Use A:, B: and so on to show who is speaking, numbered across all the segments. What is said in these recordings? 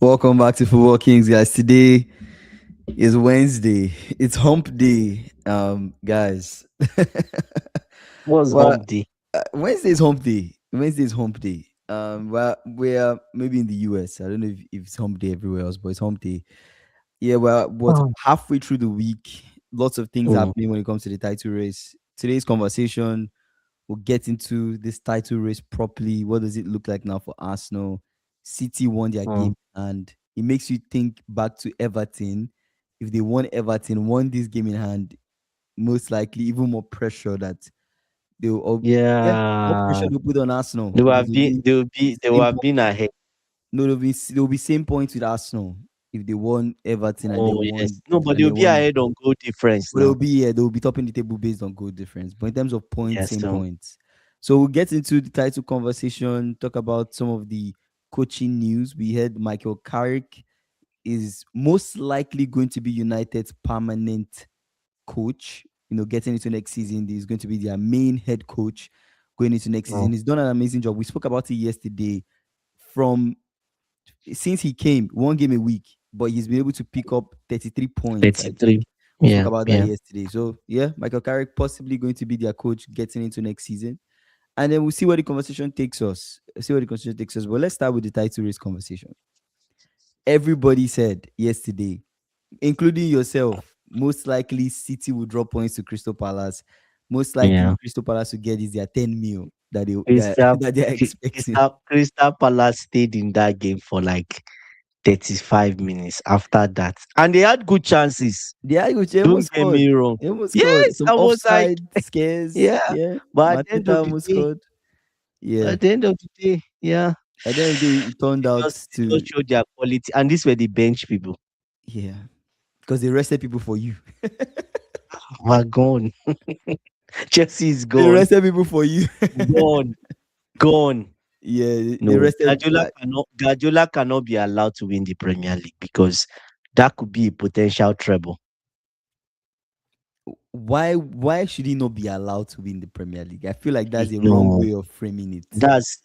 A: Welcome back to Football Kings, guys. Today is Wednesday. It's Hump Day, guys.
B: Was
A: well,
B: hump day.
A: Wednesday is Hump Day. Wednesday is Hump Day. Well, we're maybe in the US. I don't know if it's Hump Day everywhere else, but it's Hump Day. Yeah, well, but
B: Oh.
A: halfway through the week, lots of things
B: Mm,
A: happening when it comes to the title race. Today's conversation, we'll get into this title race properly. What does it look like now for Arsenal? City won their
B: mm.
A: game, and it makes you think back to Everton. If they won this game in hand, most likely even more pressure that they'll yeah, more pressure
B: Yeah,
A: to put on Arsenal
B: they would
A: because
B: have
A: they'll
B: been
A: be
B: they would
A: same
B: have been ahead.
A: no, they'll be same points with Arsenal if they won Everton and
B: Oh
A: then
B: yes,
A: won
B: no, but
A: and
B: they'll
A: then
B: be
A: won.
B: ahead on goal difference
A: But they'll
B: now.
A: be yeah, they'll be topping the table based on goal difference. But in terms of points,
B: Yes,
A: same
B: so
A: points. So we'll get into the title conversation, talk about some of the coaching news. We heard Michael Carrick is most likely going to be United's permanent coach. Getting into next season, he's going to be their main head coach going into next season.
B: mm,
A: He's done an amazing job. We spoke about it yesterday. From since he came, one game a week, but he's been able to pick up 33 points, I think.
B: 33.
A: We spoke
B: Yeah,
A: about that
B: yeah.
A: yesterday. So, yeah, Michael Carrick possibly going to be their coach getting into next season. And then we'll see where the conversation takes us. But let's start with the title race conversation. Everybody said yesterday, including yourself, most likely City will drop points to Crystal Palace. Most likely
B: Yeah.
A: Crystal Palace will get is their 10 mil that they that,
B: Crystal,
A: that they're expecting.
B: Crystal Palace stayed in that game for like 35 minutes after that, and they had good chances.
A: The Irish almost
B: Don't get
A: scored.
B: me wrong.
A: He almost scored.
B: Yes,
A: Some
B: I was like,
A: offside scares.
B: yeah,
A: Yeah.
B: but at the end
A: Mateta
B: of the
A: almost
B: day,
A: scored. Yeah.
B: at the end of the day, yeah.
A: At the end of the day, it turned out
B: They
A: to
B: just showed their quality, and these were the bench people.
A: yeah. Because they arrested people for you.
B: We're gone. Chelsea is
A: They
B: gone,
A: arrested people for you.
B: gone, gone.
A: Yeah, they
B: No,
A: arrested
B: Guardiola cannot be allowed to win the Premier League because that could be a potential treble.
A: why should he not be allowed to win the Premier League? I feel like that's a wrong
B: No,
A: way of framing it.
B: that's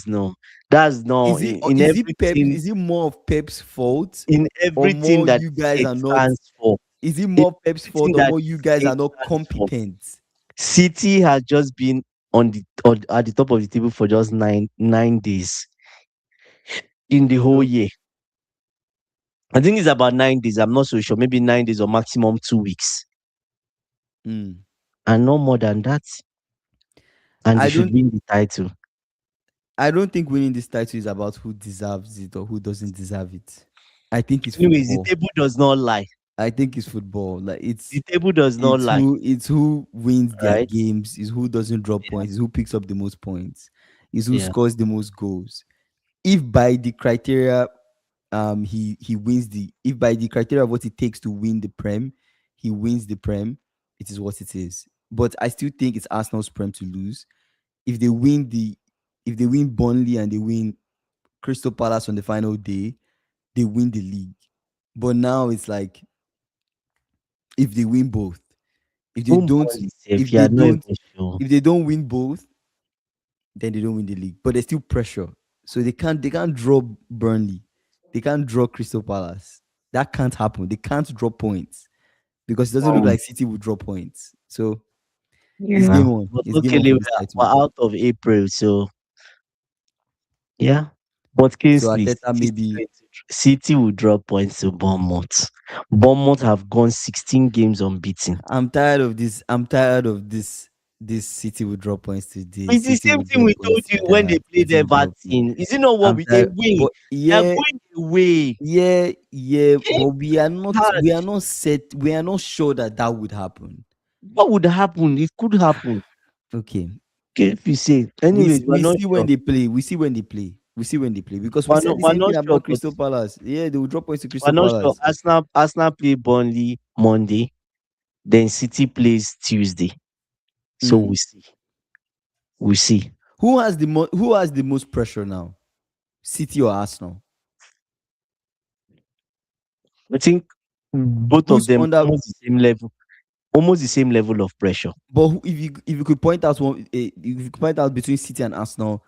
B: no, that's no.
A: Is it or is it Pep? Is it more of Pep's fault
B: In
A: or
B: everything
A: more
B: that
A: you guys
B: it
A: are not?
B: stands for,
A: Is it
B: in
A: more Pep's
B: everything
A: fault or
B: that
A: more you guys
B: it
A: are not
B: stands for.
A: competent?
B: City has just been at the top of the table for just nine days in the whole
A: So
B: year. I think it's about 9 days. I'm not so sure. Maybe 9 days or maximum 2 weeks,
A: mm,
B: and no more than that. And they
A: I
B: should
A: don't
B: win the title.
A: I don't think winning this title is about who deserves it or who doesn't deserve it. I think it's
B: Anyways, the
A: football.
B: table does not lie.
A: I think it's football. Like
B: The table does not lie,
A: it's who wins their
B: right?
A: games, is who doesn't drop
B: Yeah,
A: points, is who picks up the most points, is who
B: yeah.
A: scores the most goals. If by the criteria he wins the if by the criteria of what it takes to win the Prem, he wins the Prem, it is what it is. But I still think it's Arsenal's Prem to lose. If they win the if they win Burnley and they win Crystal Palace on the final day, they win the league. But now it's like if they win both, if they
B: Even
A: don't,
B: Burnley safe,
A: if
B: you
A: they
B: are not
A: don't,
B: even sure.
A: if they don't win both, then they don't win the league. But there's still pressure, so they can't draw Burnley, they can't draw Crystal Palace. That can't happen. They can't draw points because it doesn't look
B: Um,
A: like City will draw points. So it's
B: yeah.
A: game on.
B: But
A: It's game on
B: luckily,
A: for
B: we're
A: this title.
B: out of April, so yeah. But
A: So
B: Kingsley,
A: Ateta maybe
B: City will drop points to Bournemouth. Bournemouth have gone 16 games unbeaten.
A: I'm tired of this City will drop points today.
B: It's the
A: City
B: same
A: will
B: thing
A: drop
B: we told
A: points to
B: you when they
A: that.
B: played
A: City will drop points.
B: Everton. Is it not what
A: I'm
B: we they
A: tired,
B: win?
A: but
B: They are
A: yeah,
B: going away.
A: yeah, but
B: Hard.
A: we are not set. We are not sure that that would happen.
B: What would happen? It could happen.
A: Okay,
B: Okay, if you say.
A: we
B: Anyways, we're
A: we
B: not
A: see when
B: sure.
A: they play. We see when they play. We see when they play because we said the
B: We're
A: same thing
B: not sure,
A: about
B: but
A: Crystal Palace. Yeah, they will drop points to
B: we're
A: Crystal
B: not sure.
A: Palace.
B: Arsenal play Burnley Monday, then City plays Tuesday. So
A: Mm.
B: we see. We see.
A: Who has the most pressure now? City or Arsenal?
B: I think both of
A: Who's
B: them
A: under?
B: almost the same level. Almost the same level of pressure.
A: But if you could point out if you could point out between City and Arsenal,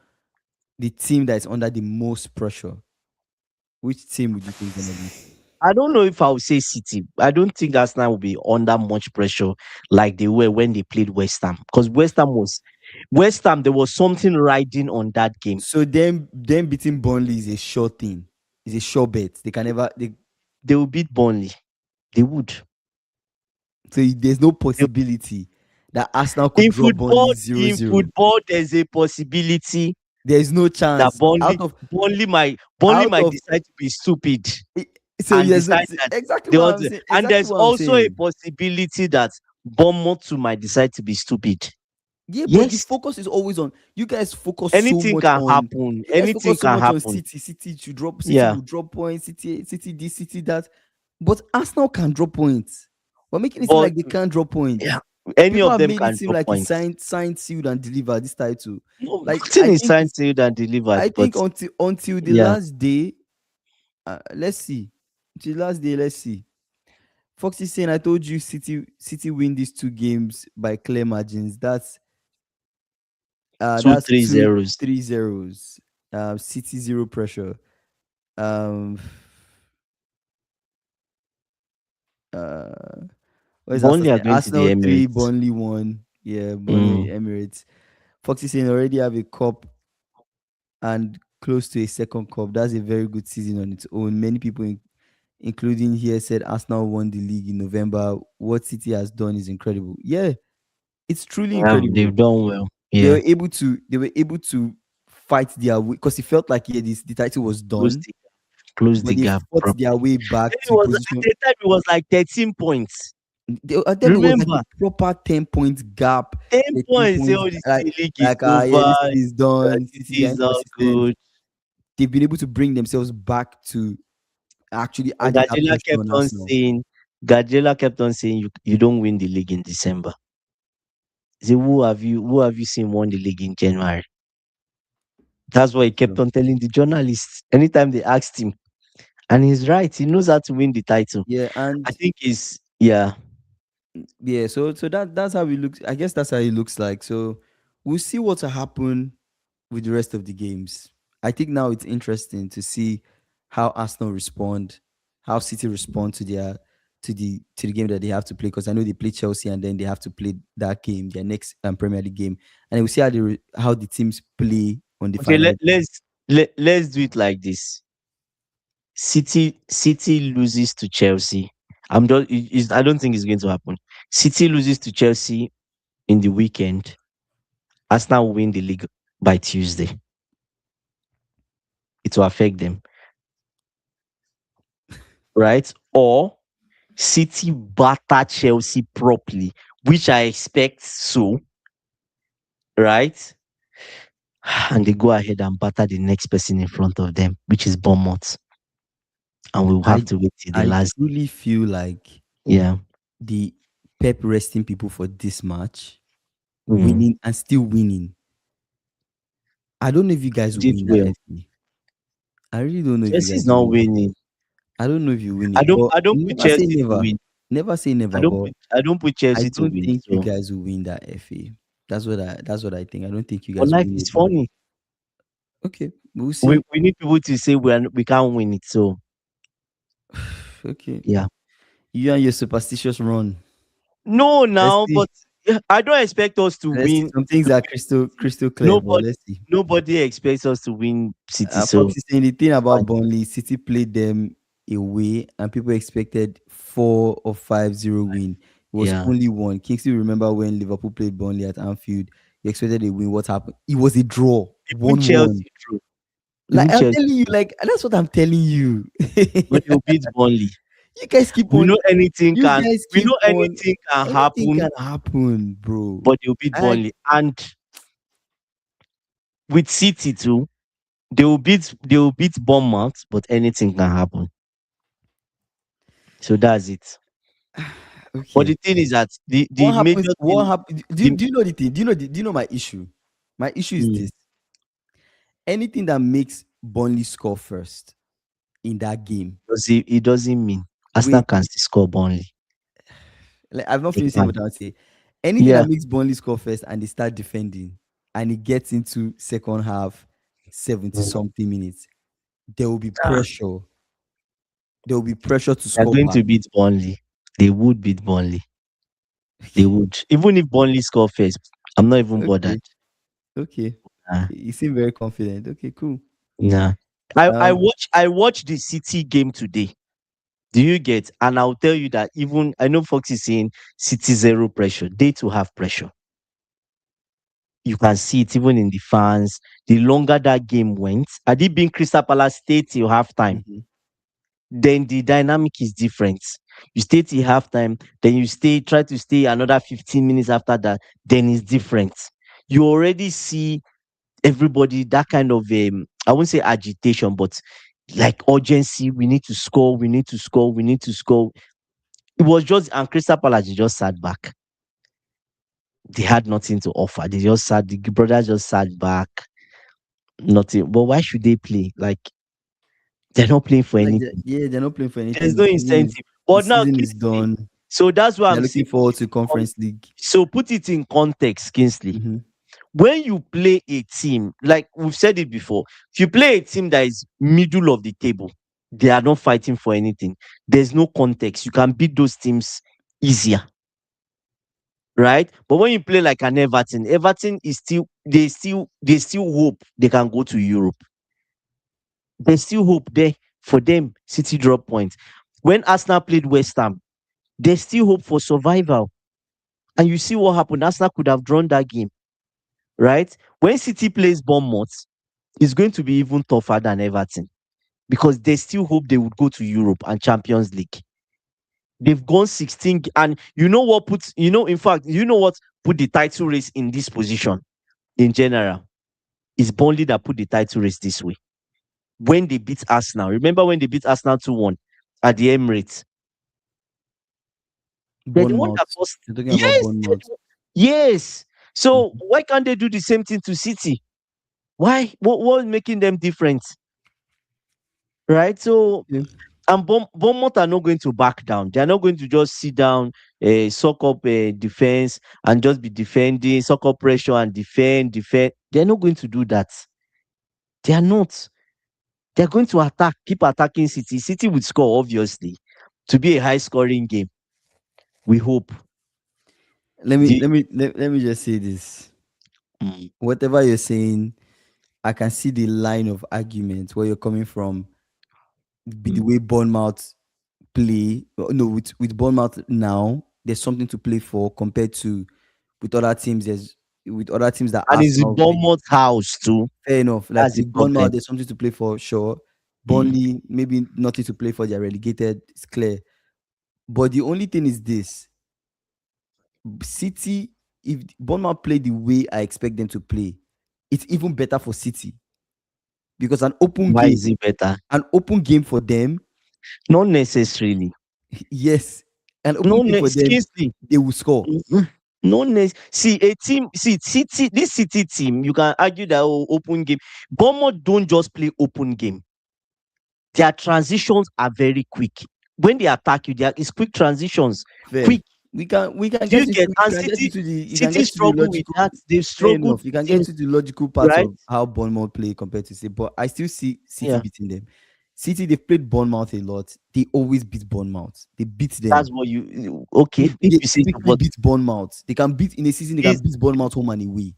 A: the team that is under the most pressure. Which team would you think is gonna beat?
B: I don't know if I would say City. I don't think Arsenal will be under much pressure like they were when they played West Ham. Because West Ham, there was something riding on that game.
A: So them beating Burnley is a sure thing. It's a sure bet. They can never.
B: They will beat Burnley. They would.
A: So there's no possibility that Arsenal could
B: In
A: draw Burnley
B: football,
A: 0-0.
B: there's a possibility
A: There's no
B: that
A: chance.
B: Burnley
A: Out
B: might
A: of
B: decide to be stupid
A: it, so
B: and
A: there's
B: decide that
A: exactly
B: they
A: what
B: want
A: I'm
B: to.
A: saying.
B: And
A: Exactly
B: there's
A: what I'm
B: also a
A: saying.
B: possibility that Bournemouth too might decide to be stupid.
A: Yeah, but the
B: Yes,
A: focus is always on you guys. Focus so
B: anything
A: much
B: can
A: on
B: happen.
A: you guys.
B: Anything
A: Focus so
B: can
A: much on
B: happen.
A: City. City to drop. City
B: Yeah.
A: will drop points. City this. City that. But Arsenal can drop points. We're making it seem
B: But
A: like they can't drop
B: yeah,
A: points.
B: any
A: People
B: of
A: have
B: them
A: made it
B: can
A: seem
B: drop
A: like it's
B: points.
A: signed, sealed, and delivered this title.
B: No,
A: Like
B: nothing is signed, sealed, and
A: I
B: delivered. But
A: think until the
B: yeah,
A: last day. Let's see. Until the last day, let's see. Fox is saying, I told you City win these two games by clear margins.
B: two
A: That's
B: three
A: two
B: zeros.
A: 3-0s. City zero pressure. Um uh what is Arsenal
B: Burnley are
A: saying?
B: going to the
A: Arsenal 3,
B: Emirates.
A: Burnley 1. Yeah, Burnley
B: Mm.
A: Emirates. Fox is saying already have a cup and close to a second cup. That's a very good season on its own. Many people including here said Arsenal won the league in November. What City has done is incredible. Yeah, it's truly
B: Yeah,
A: incredible.
B: they've done well.
A: They
B: Yeah,
A: were able to fight their way because it felt like yeah, the title was
B: close
A: done,
B: the close
A: but
B: the
A: they
B: gap
A: fought their
B: properly.
A: way
B: Then
A: back
B: it
A: to
B: was at
A: position.
B: the time it was like 13 points.
A: I tell you, it was like
B: Remember,
A: a proper 10 points gap.
B: 10
A: 13
B: points. Say,
A: points,
B: oh, this
A: like
B: league is
A: yeah,
B: over.
A: this thing is done. City
B: City
A: are
B: is not
A: inconsistent.
B: good.
A: They've been able to bring themselves back to actually
B: And
A: adding that pressure on Arsenal.
B: Guardiola kept on saying, you don't win the league in December. He said, who have you seen won the league in January? That's what he kept
A: So,
B: on telling the journalists anytime they asked him. And he's right. He knows how to win the title.
A: yeah,
B: I
A: and
B: think he's yeah.
A: yeah, so that's how it looks. I guess that's how it looks like. So we'll see what will happen with the rest of the games. I think now it's interesting to see how Arsenal respond, how City respond to the game that they have to play. Because I know they play Chelsea and then they have to play that game, their next Premier League game, and then we'll see how the teams play on the
B: Okay,
A: final day.
B: let's do it like this. City loses to Chelsea. I don't think it's going to happen. City loses to Chelsea in the weekend. Arsenal will win the league by Tuesday. It will affect them, right? Or City batter Chelsea properly, which I expect so, right? And they go ahead and batter the next person in front of them, which is Bournemouth. And we'll have
A: I
B: to wait till the
A: I
B: last.
A: truly feel like
B: Yeah.
A: the Pep resting people for this match,
B: Mm.
A: winning and still winning. I don't know if you guys will
B: Did
A: win that
B: well.
A: FA. I really don't know if you
B: Chelsea
A: guys
B: is
A: will
B: not
A: win.
B: winning.
A: I don't know if you win it, but
B: I don't put
A: never say
B: Chelsea to
A: never.
B: win.
A: Never say never, but
B: I don't put
A: I
B: Chelsea to
A: don't
B: win.
A: think you
B: So,
A: guys will win that FA. That's what I think. I don't think you
B: but
A: guys will
B: life
A: win
B: is
A: it. But
B: funny.
A: okay, we'll
B: We
A: see.
B: we need people to say we can't win it. So
A: Okay,
B: yeah.
A: you and your superstitious run.
B: No,
A: Let's
B: now,
A: see.
B: but I don't expect us to
A: Let's see.
B: win.
A: Some things are crystal clear, but
B: Nobody
A: let's see.
B: nobody expects us to win City. So
A: Fox is saying the thing
B: it's
A: about
B: fine.
A: Burnley, City played them away, and people expected 4 or 5-0 win. It was
B: Yeah.
A: only one. Kingsley, remember when Liverpool played Burnley at Anfield? You expected a win. What happened? It was a draw,
B: Even
A: 1-1.
B: Chelsea true.
A: Like
B: Even
A: I'm
B: Chelsea,
A: telling you, like that's what I'm telling you.
B: but they'll beat Burnley.
A: You guys keep
B: We
A: on.
B: know anything
A: You
B: can
A: guys
B: we
A: keep
B: know
A: on.
B: anything can
A: Anything
B: happen,
A: can happen, bro.
B: but they'll beat
A: I
B: Burnley. And with City too, they will beat Bournemouth, but anything can happen. So that's it. But
A: okay.
B: the thing is that the
A: What happens?
B: major
A: What
B: thing
A: happens?
B: the
A: Do you know the thing? Do you know my issue? My issue is
B: mm,
A: this: anything that makes Burnley score first in that game.
B: it doesn't mean Arsenal
A: Wait,
B: can still score Burnley.
A: like, I've not
B: They
A: finished saying
B: can.
A: what I would say. Anything
B: Yeah.
A: that makes Burnley score first and they start defending, and it gets into second half, 70
B: Mm.
A: something minutes, there will be
B: Ah,
A: pressure. there will be pressure to
B: They're
A: score
B: going
A: back.
B: to beat Burnley. They would beat Burnley. They would. Even if Burnley score first, I'm not even bothered.
A: Okay, okay.
B: Nah,
A: You seem very confident. Okay, cool.
B: nah. I
A: Um,
B: watched the City game today. Do you get? And I'll tell you that even I know Fox is saying City zero pressure. They too have pressure. You can see it even in the fans. The longer that game went, had it been Crystal Palace stay till halftime,
A: mhm.
B: then the dynamic is different. You stay till halftime, then you try to stay another 15 minutes after that, then it's different. You already see everybody that kind of I won't say agitation, but like urgency. We need to score, we need to score, we need to score. It was just and Crystal Palace just sat back. They had nothing to offer. They just sat, the brothers just sat back, nothing. But why should they play? Like they're not playing for
A: Like,
B: anything.
A: yeah, they're not playing for
B: There's
A: anything.
B: no incentive.
A: The
B: But now,
A: season is
B: Kingsley,
A: done.
B: so that's what
A: They're
B: I'm
A: looking
B: saying.
A: forward to
B: Um,
A: Conference League.
B: So put it in context, Kingsley.
A: Hmm.
B: When you play a team, like we've said it before, if you play a team that is middle of the table, they are not fighting for anything. There's no context. You can beat those teams easier, right? But when you play like an Everton, Everton is still hope they can go to Europe. There's still hope there for them. City drop points. When Arsenal played West Ham, there's still hope for survival. And you see what happened. Arsenal could have drawn that game, right? When City plays Bournemouth, it's going to be even tougher than Everton because they still hope they would go to Europe and Champions League. They've gone 16, and you know what puts, in fact, you know what put the title race in this position in general? It's Burnley that put the title race this way. When they beat Arsenal, remember when they beat Arsenal 2-1 at the Emirates? They're the one that
A: Bournemouth.
B: caused.
A: You're talking about
B: Yes,
A: Bournemouth.
B: yes. So
A: Mhm.
B: why can't they do the same thing to City? Why? What is making them different? Right? So
A: Yeah.
B: and Bournemouth are not going to back down. They are not going to just sit down, suck up defense and just be defending, suck up pressure and defend. They are not going to do that. They are not. They are going to attack, keep attacking City. City would score, obviously, to be a high scoring game. We hope. The,
A: Let me just say this.
B: Mm,
A: Whatever you're saying, I can see the line of argument where you're coming from. Be the
B: mm.
A: way Bournemouth play. No, with Bournemouth now, there's something to play for compared to with other teams. There's with other teams that
B: And it's in
A: Arsenal.
B: Bournemouth house too.
A: Fair enough. Like
B: That's the
A: with Bournemouth,
B: problem.
A: there's something to play for, sure.
B: Mm.
A: Burnley, maybe nothing to play for. They're relegated. It's clear. But the only thing is this: City, if Bournemouth play the way I expect them to play, it's even better for City because
B: Why is it better?
A: an open game for them,
B: Not necessarily.
A: yes, an open
B: No,
A: game for them,
B: seriously.
A: they will score.
B: No, see a team. See City. This City team, you can argue that open game. Bournemouth don't just play open game. Their transitions are very quick. When they attack you, there is quick transitions.
A: Fair.
B: Quick.
A: We can
B: Do
A: get
B: you
A: into
B: get? And
A: you can
B: City
A: get to the
B: struggle with
A: logical.
B: that. They've
A: Fair
B: struggled
A: enough. You can get
B: since,
A: to the logical part
B: right?
A: of how Bournemouth play compared to, say, but I still see City
B: Yeah,
A: beating them. City, they've played Bournemouth a lot. They always beat Bournemouth. They beat
B: that's
A: them.
B: what you okay. If
A: They
B: you say so,
A: typically
B: but
A: beat Bournemouth. They can beat in a season. They can
B: this,
A: beat Bournemouth home and away.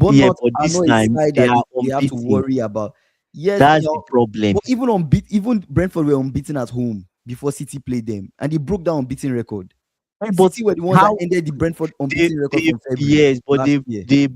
B: yeah,
A: Bournemouth
B: but
A: are
B: this
A: not a
B: time
A: side
B: they
A: that
B: are
A: they have to
B: unbeaten.
A: worry about. Yes,
B: That's the problem.
A: but even Brentford were unbeaten at home before City played them, and they broke down unbeaten record.
B: But
A: City were the ones that
B: how
A: ended the Brentford
B: they
A: unbeaten record
B: they
A: from February
B: yes, but
A: last year.
B: they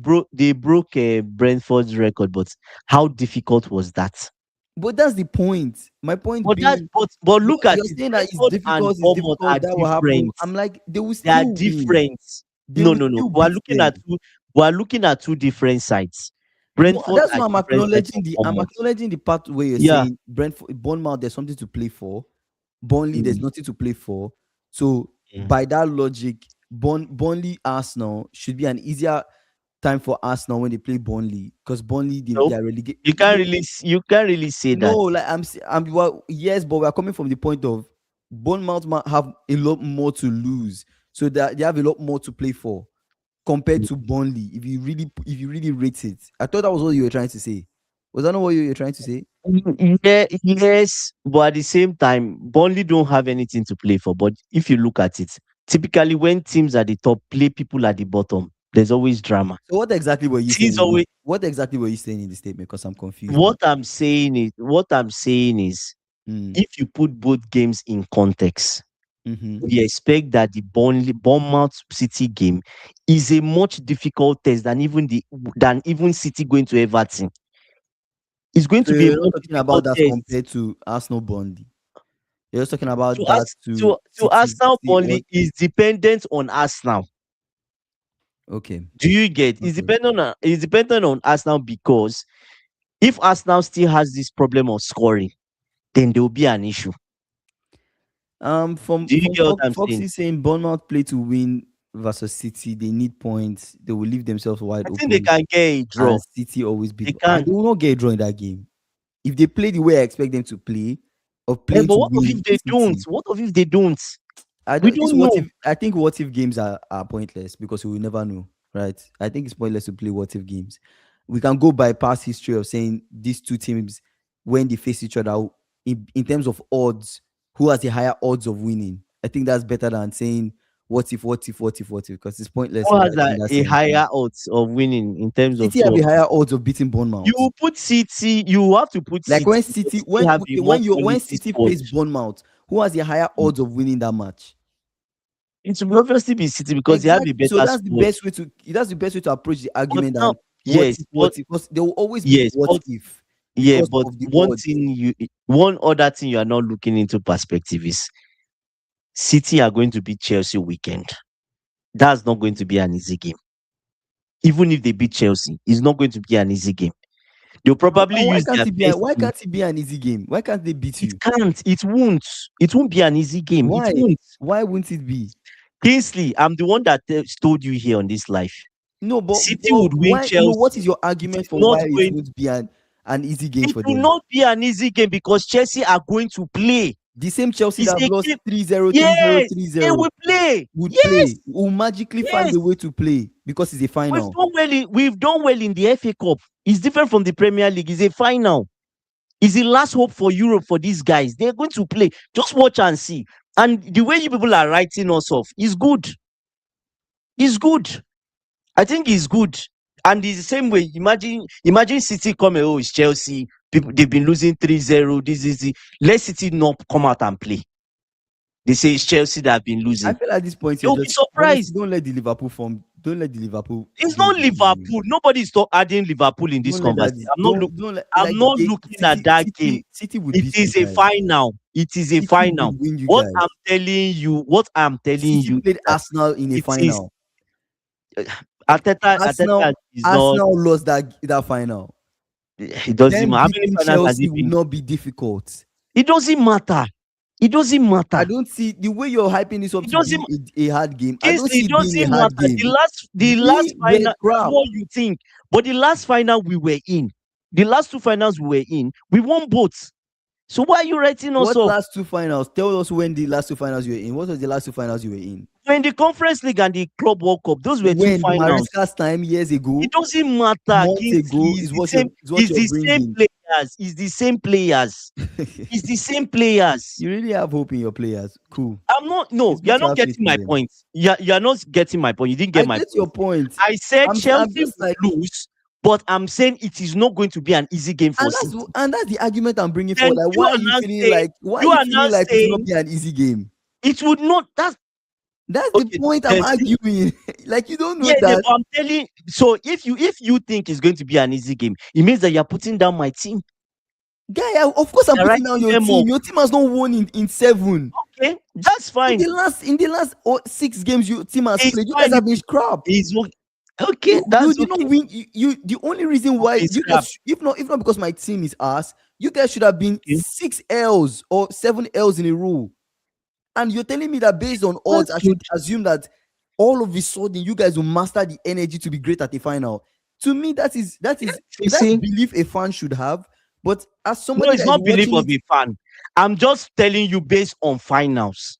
B: broke Brentford's record. But how difficult was that?
A: But that's the point. My point
B: But that
A: being,
B: but look at
A: you're
B: it.
A: saying that
B: Brentford and
A: it's
B: Bournemouth are
A: difficult, that will happen.
B: different.
A: I'm like, they will
B: They are
A: still win.
B: different.
A: They
B: No,
A: will
B: no, no.
A: still
B: We are
A: beat
B: looking
A: them.
B: at two different sides.
A: No,
B: Brentford
A: that's
B: are
A: why
B: different sides from
A: I'm
B: Bournemouth.
A: acknowledging the part where you're
B: Yeah.
A: saying Brentford, Bournemouth, there's something to play for. Burnley, there's
B: Mm,
A: nothing to play for. So
B: mm.
A: by that logic, Burnley Arsenal should be an easier time for Arsenal when they play Burnley because Burnley they
B: No,
A: are relegated.
B: you can't really say
A: No,
B: that.
A: like well, yes, but we're coming from the point of Bournemouth have a lot more to lose, so that they have a lot more to play for compared
B: Mm.
A: to Burnley. If you really rate it, I thought that was what you were trying to say. Was that not what you were trying to say?
B: Yeah, yes, but at the same time, Burnley don't have anything to play for. But if you look at it, typically when teams at the top play people at the bottom, there's always drama.
A: So what exactly were you saying
B: Teams
A: in this?
B: always.
A: What exactly were you saying in the statement? Because I'm confused now.
B: What I'm saying is,
A: Mm.
B: if you put both games in context,
A: Mm-hmm.
B: we expect that the Bournemouth City game is a much difficult test than even City going to Everton. It's going
A: So
B: to be a
A: you're not
B: more
A: talking about
B: difficult
A: that
B: test.
A: compared to Arsenal Burnley. You're just talking about
B: To
A: that
B: us,
A: to
B: to
A: City.
B: Arsenal,
A: See what?
B: Burnley is dependent on Arsenal.
A: Okay.
B: Do you get?
A: Okay.
B: It's dependent on Arsenal because if Arsenal still has this problem of scoring, then there will be an issue.
A: From
B: Do you get what I'm
A: Fox
B: saying?
A: is saying Bournemouth play to win versus City. They need points. They will leave themselves wide
B: I think they
A: open,
B: can get a draw.
A: and City always beat.
B: They
A: And
B: can.
A: they will not get a draw in that game if they play the way I expect them to play, of playing
B: But
A: to
B: what
A: win
B: if they don't?
A: City.
B: What if they don't?
A: I
B: We
A: don't. This
B: don't
A: what
B: know.
A: if I think what if games are pointless because we will never know, right? I think it's pointless to play what if games. We can go by past history of saying these two teams when they face each other in terms of odds, who has the higher odds of winning. I think that's better than saying what if, because it's pointless
B: Who
A: in
B: has
A: that
B: a
A: sense.
B: higher odds of winning in terms of
A: City have
B: two?
A: the higher odds of beating Bournemouth.
B: You put City. You have to put
A: Like
B: City
A: when
B: because
A: City
B: City have a more
A: when
B: quality
A: City
B: squad.
A: face Bournemouth, who has the higher odds of winning that match?
B: It will obviously be City because they have a
A: Exactly. So
B: better squad.
A: that's the best way to approach the
B: But
A: argument
B: now,
A: than
B: yes,
A: what if, because there will always be
B: yes,
A: what
B: but
A: if
B: yeah,
A: because
B: but
A: of the odds.
B: one other thing you are not looking into perspective is City are going to beat Chelsea weekend. That's not going to be an easy game. Even if they beat Chelsea, it's not going to be an easy game. They'll probably
A: And
B: use their best
A: why
B: team.
A: can't it be an easy game? Why can't they beat
B: It
A: you?
B: can't. It won't. It won't be an easy game. It
A: Why?
B: won't.
A: Why won't it be?
B: Kingsley, I'm the one that told you here on this life.
A: No,
B: City
A: but
B: would win
A: why? No, what is
B: Chelsea.
A: your
B: It
A: argument
B: is
A: for
B: not
A: why it
B: going.
A: won't be an easy game
B: It
A: for
B: will
A: them?
B: not be an easy game because Chelsea are going to play.
A: The same Chelsea
B: It's
A: that have
B: a
A: lost
B: game.
A: 3-0, 3-0,
B: Yes, they
A: 3-0
B: will play.
A: would play,
B: Yes,
A: will magically find
B: yes.
A: a way to play because it's a final.
B: We've done well in the FA Cup. It's different from the Premier League. It's a final. It's the last hope for Europe for these guys. They're going to play. Just watch and see. And the way you people are writing us off is good. It's good. I think it's good. And it's the same way. Imagine City come, oh, it's Chelsea. People they've been losing 3-0. This is it. Let City not come out and play. They say it's Chelsea that have been
A: I
B: losing.
A: feel at this point you're
B: They'll be
A: just honestly
B: surprised.
A: don't let the Liverpool
B: It's
A: game
B: not
A: deceive you.
B: Liverpool. Nobody is adding Liverpool in this
A: Don't let that
B: conversation.
A: dis- don't don't let,
B: I'm
A: like
B: not
A: they,
B: looking at that game.
A: City would
B: It
A: beat you
B: is a
A: guys.
B: final. It is a
A: City
B: final.
A: would win you
B: What I'm
A: guys.
B: telling you, what I'm telling
A: City
B: you is
A: played
B: that
A: Arsenal in a
B: it is
A: final.
B: Ateta is not.
A: Arsenal lost that final.
B: It doesn't
A: Them
B: matter. How many
A: beating
B: finals has
A: Chelsea
B: it
A: would
B: been?
A: not be difficult.
B: It doesn't matter. It doesn't
A: I
B: matter.
A: don't see the way you're hyping this up
B: It
A: to
B: doesn't.
A: be a hard game. I don't
B: Kingsley,
A: see
B: it
A: it being a
B: doesn't
A: hard
B: matter. The
A: game.
B: last, the last
A: We were
B: final. That's
A: crap.
B: what you think. But the last final we were in, the last two finals we were in, we won both. So why are you writing us
A: What
B: off?
A: last two finals? Tell us when the last two finals you were in. What was the last two finals you were in?
B: When the Conference League and the Club World Cup, those were two
A: When
B: finals.
A: Maresca's time years
B: It
A: ago,
B: doesn't matter,
A: months
B: Kingsley.
A: ago
B: It's
A: is
B: the same.
A: what
B: It's
A: you're
B: the same
A: bringing.
B: players. It's the same players. It's the same players.
A: You really have hope in your players. Cool.
B: I'm not. No,
A: It's good
B: you're
A: to
B: not
A: have faith
B: getting
A: in
B: my
A: them.
B: point. You're not getting my point. You didn't
A: I
B: get my
A: get your
B: point.
A: point.
B: I said
A: I'm
B: Chelsea
A: just
B: would
A: like,
B: lose, but I'm saying it is not going to be an easy game for City.
A: and that's the argument I'm bringing
B: Then
A: forward. Like,
B: you are now saying
A: why are
B: you
A: you
B: are now
A: feeling like it will not
B: saying
A: be an easy game?
B: it would not. That's
A: That's the
B: okay.
A: point I'm
B: Then see,
A: arguing. Like, you don't know
B: yeah, yeah,
A: that.
B: but I'm telling. So if you think it's going to be an easy game, it means that you're putting down my team.
A: Guy, of course I'm
B: You're
A: putting down
B: writing
A: your
B: them
A: team.
B: off.
A: Your team has not won in seven.
B: Okay, that's fine.
A: In the last six games your team has
B: It's
A: played, you guys
B: fine.
A: have been crap.
B: It's okay.
A: You
B: That's
A: did not
B: okay.
A: win. The only reason why
B: Okay,
A: you
B: scrap.
A: guys, if not because my team is ass, you guys should have been
B: Okay,
A: 6 L's or 7 L's in a row. And you're telling me that based on odds,
B: that's
A: I
B: good.
A: should assume that all of a sudden you guys will master the energy to be great at the final. To me,
B: You
A: that's
B: see,
A: belief a fan should have. But as
B: no,
A: somebody
B: it's
A: that is
B: not belief
A: watching
B: of
A: it,
B: a fan. I'm just telling you based on finals.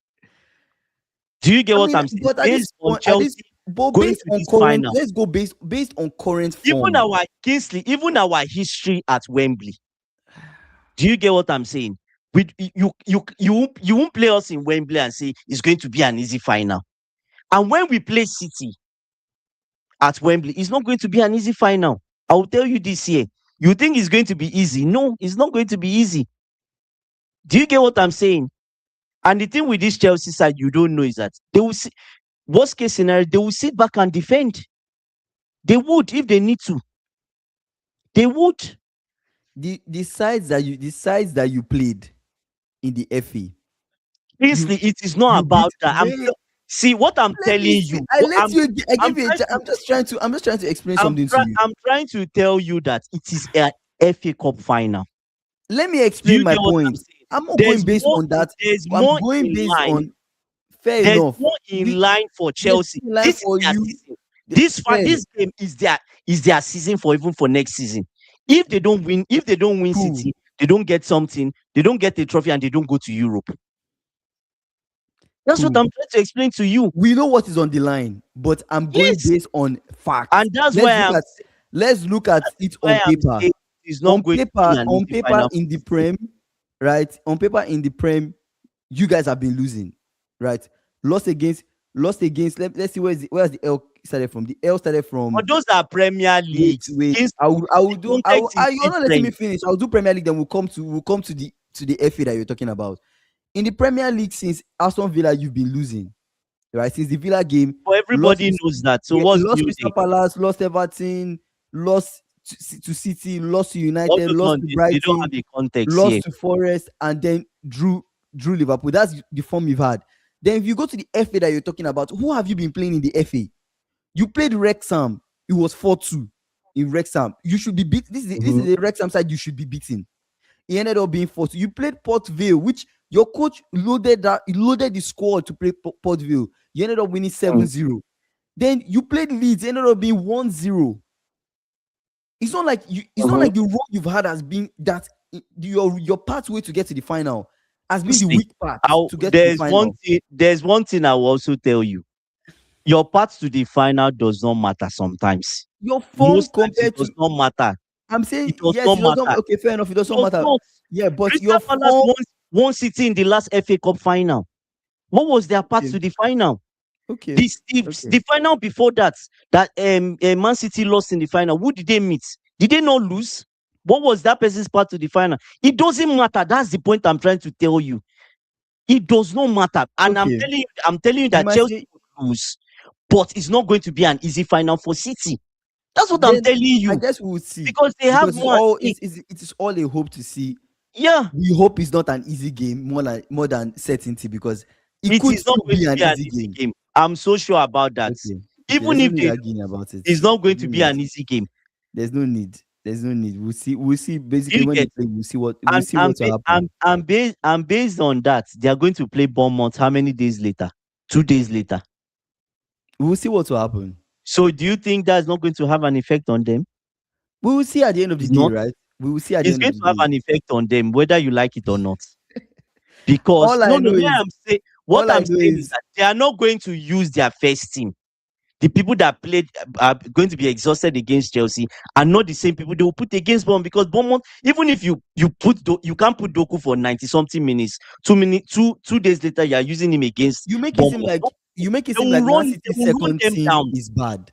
B: Do you get
A: I
B: what
A: mean,
B: I'm saying?
A: but at this
B: Based on
A: point,
B: Chelsea
A: but
B: going
A: based
B: to
A: on
B: this
A: current,
B: final,
A: let's go based on current
B: even
A: form.
B: our Kingsley, even our history at Wembley. Do you get what I'm saying? You won't play us in Wembley and say it's going to be an easy final. And when we play City at Wembley, it's not going to be an easy final. I will tell you this year. You think it's going to be easy? No, it's not going to be easy. Do you get what I'm saying? And the thing with this Chelsea side, you don't know is that they will see, worst case scenario, they will sit back and defend. They would if they need to. They would.
A: The sides that you played in the FA, you
B: Honestly, it is not
A: you beat.
B: about that.
A: Wait,
B: See what I'm
A: let me
B: telling
A: see.
B: you.
A: I let you. I
B: I'm
A: give you.
B: trying to
A: I'm just trying to explain something to you.
B: I'm trying to tell you that it is a FA Cup final.
A: Let me
B: Do
A: explain
B: you
A: my
B: get what I'm
A: point.
B: saying?
A: I'm not going
B: There's
A: based
B: more.
A: on that.
B: There's
A: I'm
B: more
A: going
B: in
A: based
B: line.
A: on fair
B: There's
A: enough.
B: more in
A: We
B: line for
A: there's
B: Chelsea.
A: still line
B: This is
A: for
B: their
A: you.
B: season. This
A: Fair.
B: this game is their season for even for next season. If they don't win
A: Cool.
B: City, they don't get something. They don't get a trophy, and they don't go to Europe. That's what
A: Cool.
B: I'm trying to explain to you.
A: We know what is on the line, but I'm going
B: Yes,
A: based on facts.
B: and that's why
A: Let's look at let's look at it on paper.
B: saying it's not going to be an
A: On
B: easy
A: paper
B: final
A: in
B: for
A: the
B: City.
A: Prem, right? On paper in the Prem, you guys have been losing, right? Lost against let's see where's the L started from. The L started from
B: But those are Premier
A: wait,
B: Leagues.
A: wait.
B: Kings,
A: I will
B: the
A: do
B: context is
A: you're not letting me
B: different.
A: finish. I'll do Premier League, then we'll come to the FA that you're talking about. In the Premier League, since Aston Villa, you've been losing, right? Since the Villa game,
B: But
A: lost
B: everybody knows that. So
A: yeah,
B: what's
A: lost
B: new
A: Crystal
B: there?
A: Palace, lost Everton, lost to City, lost to
B: All
A: United,
B: those
A: lost
B: ones
A: to
B: they don't have
A: Brighton,
B: a context here.
A: lost to Forest, and then drew Liverpool. That's the form you've had. Then if you go to the FA that you're talking about, who have you been playing in the FA? You played Wrexham. It was 4-2 in Wrexham. You should be beat. This is
B: Mhm.
A: a Wrexham side you should be beating. He ended up being 4-2. You played Port Vale, which your coach loaded the squad to play Port Vale. You ended up winning 7-0. Then you played Leeds, ended up being 1-0. It's not like the role you've had has been that your pathway to get to the final has been the
B: See,
A: weak part to get to the final.
B: there's one thing I will also tell you. Your path to the final does not matter sometimes.
A: Your form
B: Most times it
A: compared
B: does
A: to
B: not matter.
A: I'm
B: It
A: saying
B: does
A: yes,
B: not
A: it does not
B: matter.
A: okay, fair enough, it does
B: It
A: not
B: does
A: matter.
B: not.
A: Yeah, but
B: Crystal
A: your
B: Palace
A: form
B: won City in the last FA Cup final. What was their path
A: okay,
B: to the final?
A: okay,
B: The
A: okay.
B: final before that, Man City lost in the final. Who did they meet? Did they not lose? What was that person's path to the final? It doesn't matter. That's the point I'm trying to tell you. It does not matter. And
A: Okay.
B: I'm telling you
A: You
B: that
A: might
B: Chelsea
A: say
B: will lose, but it's not going to be an easy final for City. That's what I'm
A: then
B: telling
A: I
B: you.
A: guess we will see
B: Because they have
A: because
B: more at stake.
A: it is all a hope to see.
B: Yeah,
A: We hope it's not an easy game more than certainty because it
B: it
A: could
B: is not
A: still
B: going
A: be
B: to
A: an
B: be an
A: easy
B: easy
A: game.
B: game. I'm so sure about that.
A: Okay. Okay.
B: Even
A: There's no
B: if
A: need
B: they
A: arguing about it.
B: it's not going
A: There's
B: to
A: no
B: be
A: need.
B: an easy game.
A: There's no need. There's no need. We'll see.
B: Do
A: Basically,
B: you
A: when they
B: get?
A: play, we'll see what will happen.
B: And based on that, they are going to play Bournemouth how many days later? 2 days later.
A: We'll see what will happen.
B: So do you think that's not going to have an effect on them?
A: We will see at the end of the
B: It's
A: day,
B: not.
A: right? We will see at the
B: It's
A: end of
B: going
A: the
B: to have
A: day.
B: an effect on them, whether you like it or not. Because
A: All I know is,
B: what
A: all I
B: I'm
A: know
B: saying is
A: is,
B: that they are not going to use their first team. The people that played are going to be exhausted against Chelsea are not the same people they will put against Bournemouth, because Bournemouth, even if you can't put Doku for 90 something minutes, 2 minutes, 2 days later you are using him against
A: you make it seem
B: Bournemouth.
A: like Man
B: They
A: City's
B: will run
A: second
B: them
A: team
B: down.
A: is bad.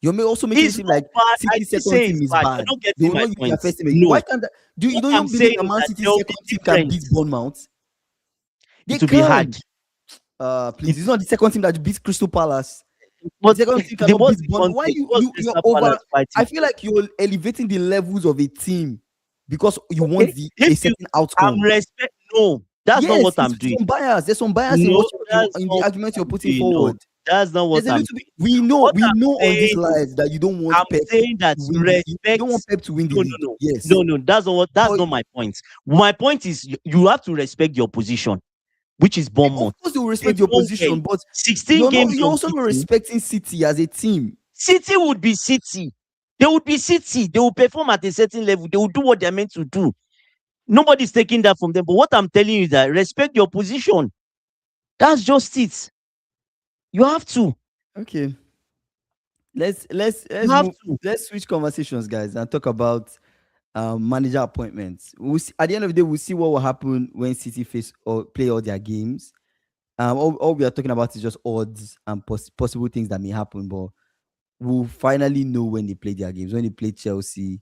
A: You're also making it
B: It's
A: seem
B: not
A: like
B: bad. I
A: City's
B: didn't
A: second
B: say
A: team
B: it's
A: is
B: bad. You're
A: bad.
B: not
A: They
B: getting
A: will
B: my
A: not use their
B: point.
A: first team. Why
B: No.
A: can't you
B: What I'm
A: don't believe
B: saying
A: that
B: is
A: Man
B: that
A: City's
B: there will be
A: second team can beat
B: difference.
A: Bournemouth? They
B: It will be hard.
A: can't. Please, it's not the second team that beat Crystal Palace. The
B: But
A: second team
B: the
A: cannot
B: what's
A: beat
B: the
A: Bournemouth. Why
B: context? What's
A: you're
B: Crystal
A: over?
B: Palace fighting
A: I feel
B: for?
A: like you're elevating the levels of a team because you want
B: Okay. If
A: a
B: you
A: certain
B: I'm
A: outcome.
B: respect no, that's not
A: Yes,
B: what I'm
A: it's
B: doing.
A: some bias. There's some bias in
B: No,
A: what
B: that's
A: in the
B: not
A: argument
B: what
A: you're
B: I'm
A: putting
B: doing. No,
A: forward.
B: that's not what
A: There's a
B: I'm
A: little bit.
B: doing.
A: We know.
B: What
A: We
B: I'm
A: know on this
B: saying
A: live that you don't want
B: I'm
A: Pep
B: saying
A: to
B: that
A: win the. You don't want
B: respect.
A: Pep to win the
B: No, no,
A: league.
B: no,
A: Yes,
B: no, no. That's
A: but
B: not my point. My point is you have to respect your position, which is
A: of
B: Bournemouth.
A: course they will
B: They've
A: respect your
B: done well.
A: position. But
B: 16 games
A: You're also not
B: unbeaten.
A: respecting City as a team.
B: City would be City. They would be City. They will perform at a certain level. They will do what they're meant to do. Nobody's taking that from them. But what I'm telling you is that respect your position. That's just it. You have to.
A: Okay, let's
B: You
A: let's
B: have
A: move.
B: to.
A: Let's switch conversations, guys, and talk about manager appointments. We'll see, at the end of the day, we'll see what will happen when City face or play all their games. All we are talking about is just odds and possible things that may happen, but we'll finally know when they play their games. When they play Chelsea,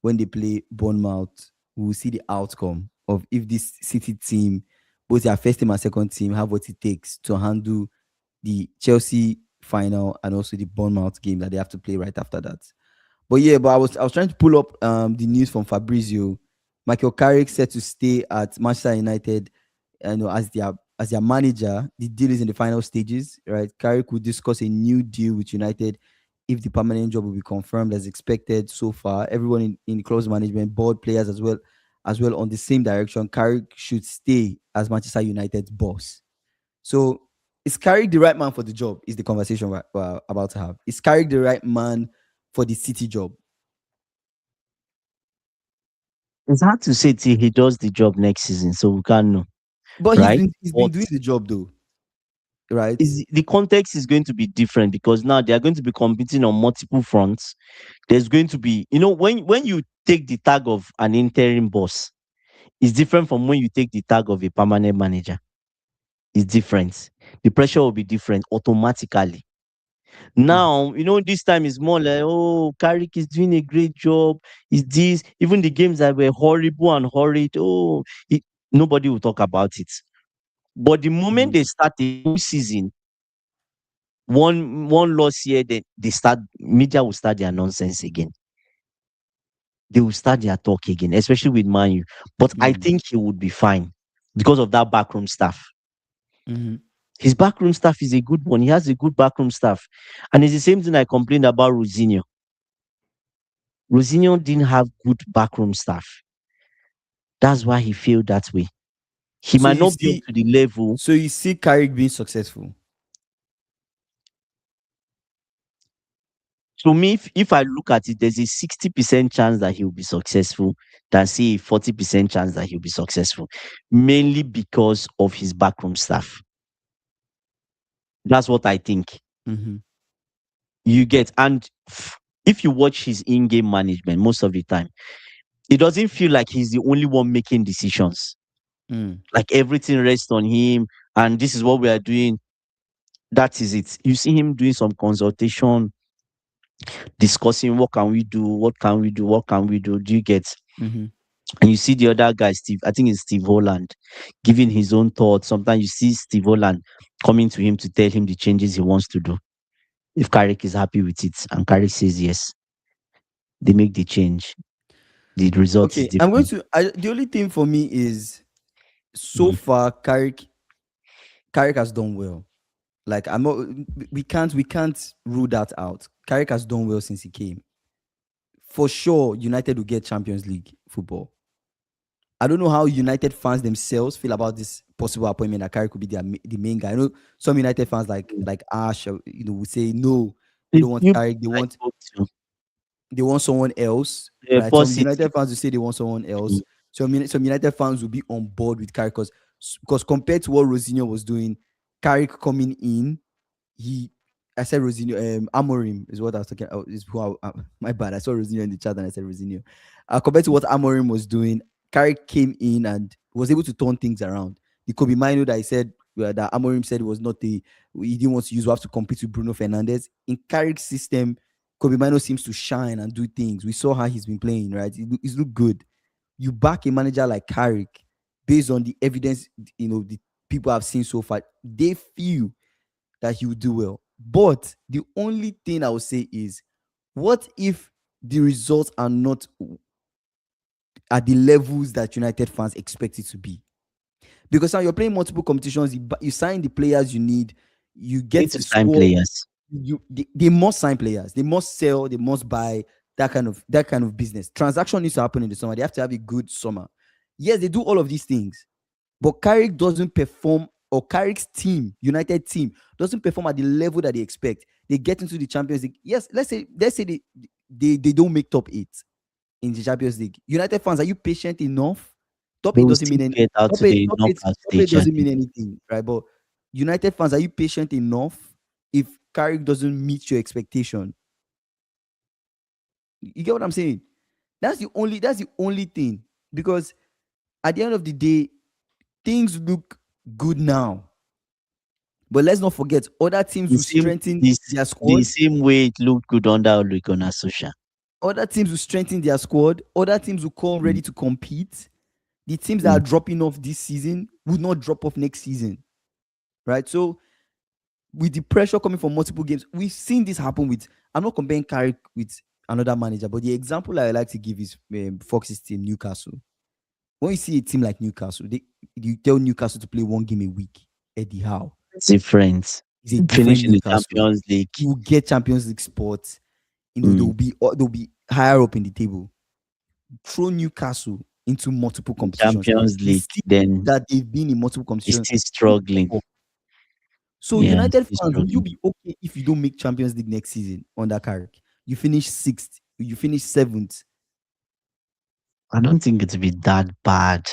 A: when they play Bournemouth, we'll see the outcome of if this City team, both their first team and second team, have what it takes to handle the Chelsea final and also the Bournemouth game that they have to play right after that. But yeah, but I was trying to pull up the news from Fabrizio. Michael Carrick said to stay at Manchester United, as their manager. The deal is in the final stages, right? Carrick will discuss a new deal with United if the permanent job will be confirmed as expected so far. Everyone in close management, board players as well on the same direction. Carrick should stay as Manchester United's boss. So is Carrick the right man for the job? Is the conversation we're about to have? Is Carrick the right man for the City job?
B: It's hard to say till he does the job next season, so we can't know,
A: But he's
B: right?
A: been he's been
B: But
A: doing the job though, right?
B: is the context is going to be different because now they are going to be competing on multiple fronts. There's going to be, when you take the tag of an interim boss, it's different from when you take the tag of a permanent manager. It's different. The pressure will be different automatically.
A: Mhm.
B: Now, this time is more like, oh, Carrick is doing a great job. Is this even the games that were horrible and horrid? Oh, nobody will talk about it. But the moment
A: Mhm.
B: they start a new season, one loss here, then they start media will start their nonsense again. They will start their talk again, especially with Manu. But I
A: Mhm.
B: think he would be fine because of that backroom staff.
A: Mhm.
B: His backroom staff is a good one. He has a good backroom staff. And it's the same thing I complained about Rosinho. Rosinho didn't have good backroom staff. That's why he failed that way. He
A: So
B: might
A: you
B: not be up
A: see,
B: to the level.
A: so you see Carrick being successful.
B: To me, if I look at it, there's a 60% chance that he'll be successful than say a 40% chance that he'll be successful. Mainly because of his backroom staff. That's what I think.
A: Mhm.
B: You get, and if you watch his in-game management most of the time, it doesn't feel like he's the only one making decisions.
A: Mm.
B: Like everything rests on him, and this is what we are doing. That is it. You see him doing some consultation, discussing what can we do, what can we do, what can we do. Do you get?
A: Mhm.
B: And you see the other guy, Steve. I think it's Steve Holland, giving his own thoughts. Sometimes you see Steve Holland coming to him to tell him the changes he wants to do. If Carrick is happy with it, and Carrick says yes, they make the change. The result is
A: Okay, I'm going
B: different.
A: to. The only thing for me is so
B: Mm.
A: far Carrick has done well. Like I'm not. We can't rule that out. Carrick has done well since he came. For sure, United will get Champions League football. I don't know how United fans themselves feel about this possible appointment that Carrick could be the main guy. I know some United fans like Ash, will say no, they
B: The
A: don't want
B: few
A: Carrick.
B: people I spoke to,
A: They want someone else, right?
B: Paul
A: Some
B: City.
A: United fans will say they want someone
B: Mm.
A: else. Some United fans will be on board with Carrick because compared to what Rosinho was doing, Carrick coming in, he I said Rosinho, Amorim is what I was talking about. Is who my bad. I saw Rosinho in the chat and I said Rosinho. Compared to what Amorim was doing, Carrick came in and was able to turn things around. The Kobe Mino that I said that Amorim said was not the he didn't want to use. We have to compete with Bruno Fernandez in Carrick's system. Kobe Mino seems to shine and do things. We saw how he's been playing, right? He's looked good. You back a manager like Carrick based on the evidence, the people have seen so far. They feel that he will do well. But the only thing I would say is, what if the results are not at the levels that United fans expect it to be? Because now you're playing multiple competitions, you sign the players you need, you
B: Need
A: get
B: to
A: the
B: sign
A: squad.
B: players.
A: They must sign players, they must sell, they must buy. That kind of business transaction needs to happen in the summer. They have to have a good summer. Yes, they do all of these things, but Carrick doesn't perform, or Carrick's team, United team, doesn't perform at the level that they expect. They get into the Champions League. Yes, let's say they don't make top eight in the Champions League. United fans, are you patient enough? Top
B: They
A: eight
B: will
A: doesn't
B: still
A: mean any,
B: get out
A: top
B: to
A: eight,
B: the
A: top eight,
B: knockout
A: top eight
B: stage, I
A: doesn't mean
B: think.
A: anything, right? But United fans, are you patient enough if Carrick doesn't meet your expectation? You get what I'm saying? That's the only thing. Because at the end of the day, things look good now. But let's not forget, other teams
B: The
A: will
B: same
A: strengthen
B: this
A: their
B: the
A: squad.
B: same way it looked good under Ole Gunnar Solskjaer.
A: Other teams will strengthen their squad. Other teams will come
B: Mm,
A: ready to compete. The teams that
B: mm.
A: are dropping off this season will not drop off next season, right? So with the pressure coming from multiple games, we've seen this happen with. I'm not comparing Carrick with another manager, but the example I like to give is Fox's team, Newcastle. When you see a team like Newcastle, you tell Newcastle to play one game a week. Eddie Howe
B: Different.
A: is a different
B: Finish in the
A: Newcastle.
B: Champions League.
A: You will get Champions League spots.
B: Mm.
A: They'll be higher up in the table. Throw Newcastle into multiple
B: In
A: competitions.
B: Champions
A: The
B: League,
A: season
B: then
A: that they've been in multiple
B: he's
A: competitions.
B: still struggling.
A: So
B: Yeah, he's
A: United
B: still
A: fans, will you
B: struggling.
A: be okay if you don't make Champions League next season under Carrick? You finish sixth, you finish seventh.
B: I don't think it'll be that bad.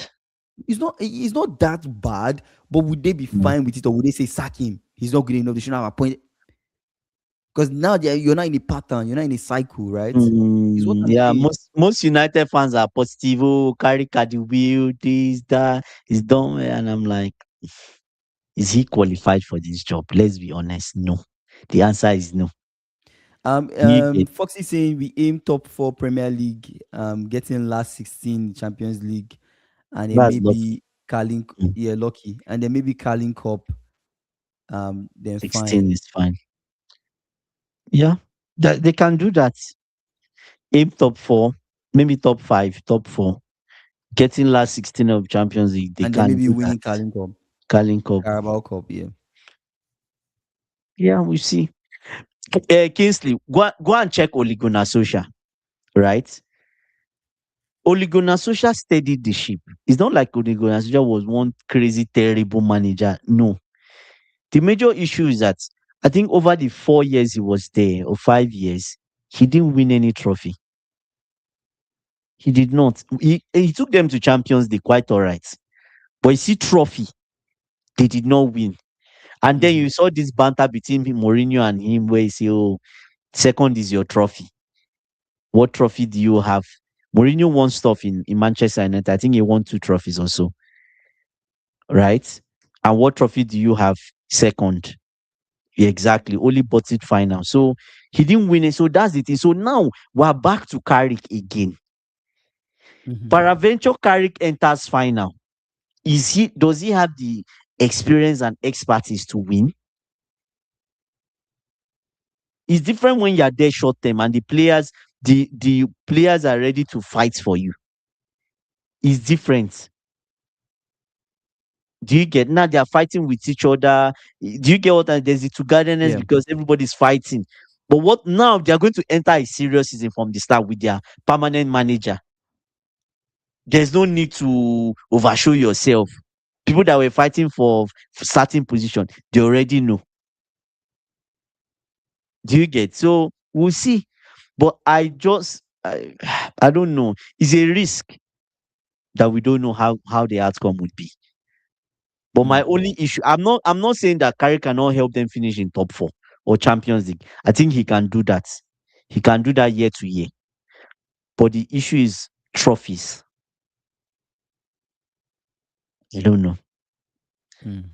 A: It's not that bad, but would they be
B: Mm.
A: fine with it, or would they say sack him? He's not good enough. They shouldn't have appointed, because now you're not in a pattern, you're not in a cycle, right? Is what I'm
B: Yeah,
A: saying.
B: most United fans are positive. Oh, Carrick at the wheel, this, that, he's done well. And I'm like, is he qualified for this job? Let's be honest. No. The answer is no. You get
A: Foxy saying we aim top four Premier League, getting last 16 Champions League, and then
B: that's lucky.
A: maybe Carling,
B: Mm,
A: yeah, lucky, and then maybe Carling Cup, then
B: 16
A: fine.
B: is fine. Yeah, that they can do that. Aim top four, maybe top five, top four. Getting last 16 of Champions League, they
A: And then
B: can
A: maybe
B: do that.
A: winning Carling Cup,
B: Carling Cup.
A: Carabao Cup, yeah.
B: Yeah, we see. Kingsley, go and check Ole Gunnar Solskjaer, right? Ole Gunnar Solskjaer steadied the ship. It's not like Ole Gunnar Solskjaer was one crazy, terrible manager. No. The major issue is that I think over the 4 years he was there, or 5 years, he didn't win any trophy. He did not. He took them to Champions League, quite all right. But you see, trophy, they did not win. And then
A: Mhm.
B: you saw this banter between Mourinho and him, where he say, "Oh, second is your trophy. What trophy do you have?" Mourinho won stuff in Manchester United. I think he won 2 trophies also, right? And what trophy do you have? Second. Exactly. Only bought it final. So he didn't win it. So that's the thing. So now we're back to Carrick again.
A: Mhm.
B: Paraventure Carrick enters final. Does he have the experience and expertise to win? It's different when you're there short term and the players are ready to fight for you. It's different. Do you get now they are fighting with each other? Do you get there's the togetherness
A: Yeah.
B: because everybody's fighting. But what now they are going to enter a serious season from the start with their permanent manager. There's no need to overshow yourself. People that were fighting for certain position, they already know. Do you get? So we'll see. But I don't know. It's a risk that we don't know how the outcome would be. But my
A: Mm.
B: only issue, I'm not saying that Carrick cannot help them finish in top four or Champions League. I think he can do that. He can do that year to year. But the issue is trophies. I don't know.
A: Mm.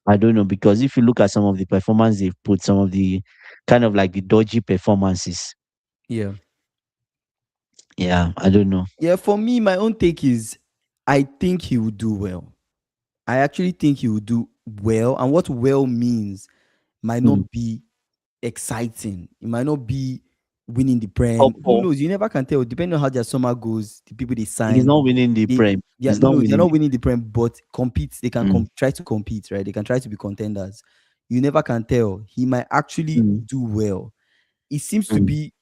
B: I don't know because if you look at some of the performance they've put, some of the kind of like the dodgy performances.
A: Yeah.
B: Yeah, I don't know.
A: Yeah. For me, my own take is, I think he will do well. I actually think he will do well. And what well means might
B: Mm.
A: not be exciting. It might not be winning the
B: Top
A: prem. Who
B: four.
A: knows? You never can tell. Depending on how their summer goes, the people they
B: He's
A: sign,
B: not winning the
A: they
B: prem.
A: yeah,
B: He's not
A: no, they're
B: winning
A: not
B: the
A: winning the prem, but compete. They can
B: mm.
A: try to compete, right? They can try to be contenders. You never can tell. He might actually
B: Mm.
A: do well. It seems to
B: Mm.
A: be.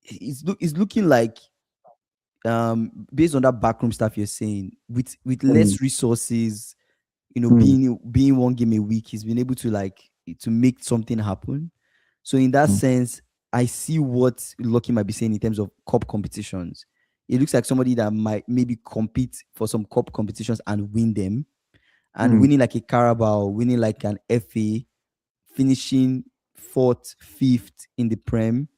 A: It's looking like, based on that backroom stuff you're saying, with
B: Mm.
A: less resources,
B: Mm.
A: being one game a week, he's been able to to make something happen. So in that
B: Mm.
A: sense, I see what Lucky might be saying in terms of cup competitions. It looks like somebody that might maybe compete for some cup competitions and win them, and
B: Mm.
A: winning like a Carabao, winning like an FA, finishing fourth, fifth in the Prem.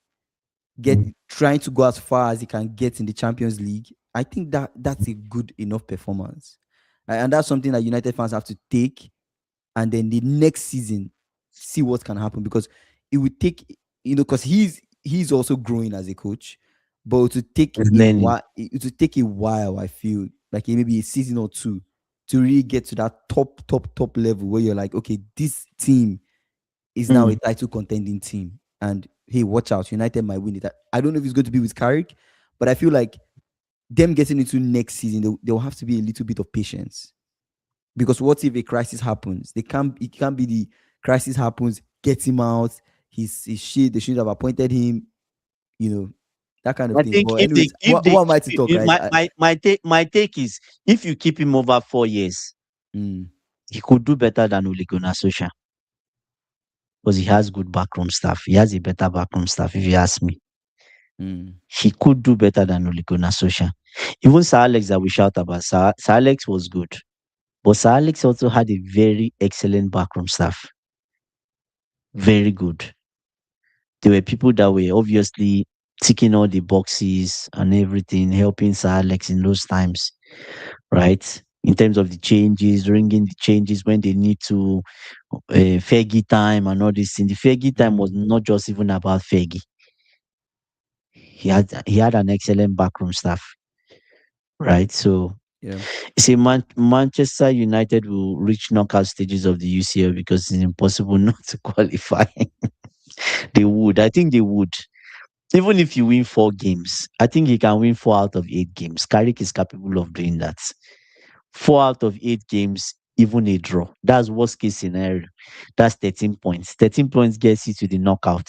A: get trying to go as far as he can get in the Champions League, I think that that's a good enough performance. And that's something that United fans have to take, and then the next season see what can happen, because it would take, because he's also growing as a coach, but to take
B: He's
A: a
B: learning.
A: while, it to take a while, I feel like maybe a season or two to really get to that top level where you're like, okay, this team is now a
B: Mm.
A: title contending team. And hey, watch out, United might win it. I don't know if it's going to be with Carrick, but I feel like them getting into next season, there will have to be a little bit of patience. Because what if a crisis happens? It can't be the crisis happens, get him out, his shit, they should have appointed him, you know, that kind of
B: I
A: thing.
B: think
A: But anyways, what am I to talk, right?
B: my take is, if you keep him over 4 years,
A: Mm,
B: he could do better than Ole Gunnar Solskjaer, because he has good backroom staff. He has a better backroom staff, if you ask me.
A: mm,
B: He could do better than Ole Gunnar Solskjaer. Even Sir Alex that we shout about, Sir Alex was good. But Sir Alex also had a very excellent backroom staff. Very good. There were people that were obviously ticking all the boxes and everything, helping Sir Alex in those times, right? In terms of the changes, ringing the changes when they need to, Fergie time and all this thing. The Fergie time was
A: mm,
B: not just even about Fergie. He had an excellent backroom staff, right? So
A: yeah.
B: you see, Manchester United will reach knockout stages of the UCL because it's impossible not to qualify. They would. I think they would. Even if you win 4 games, I think he can win 4 out of 8 games. Carrick is capable of doing that. 4 out of 8 games, even a draw. That's worst case scenario. That's 13 points. 13 points gets you to the knockout.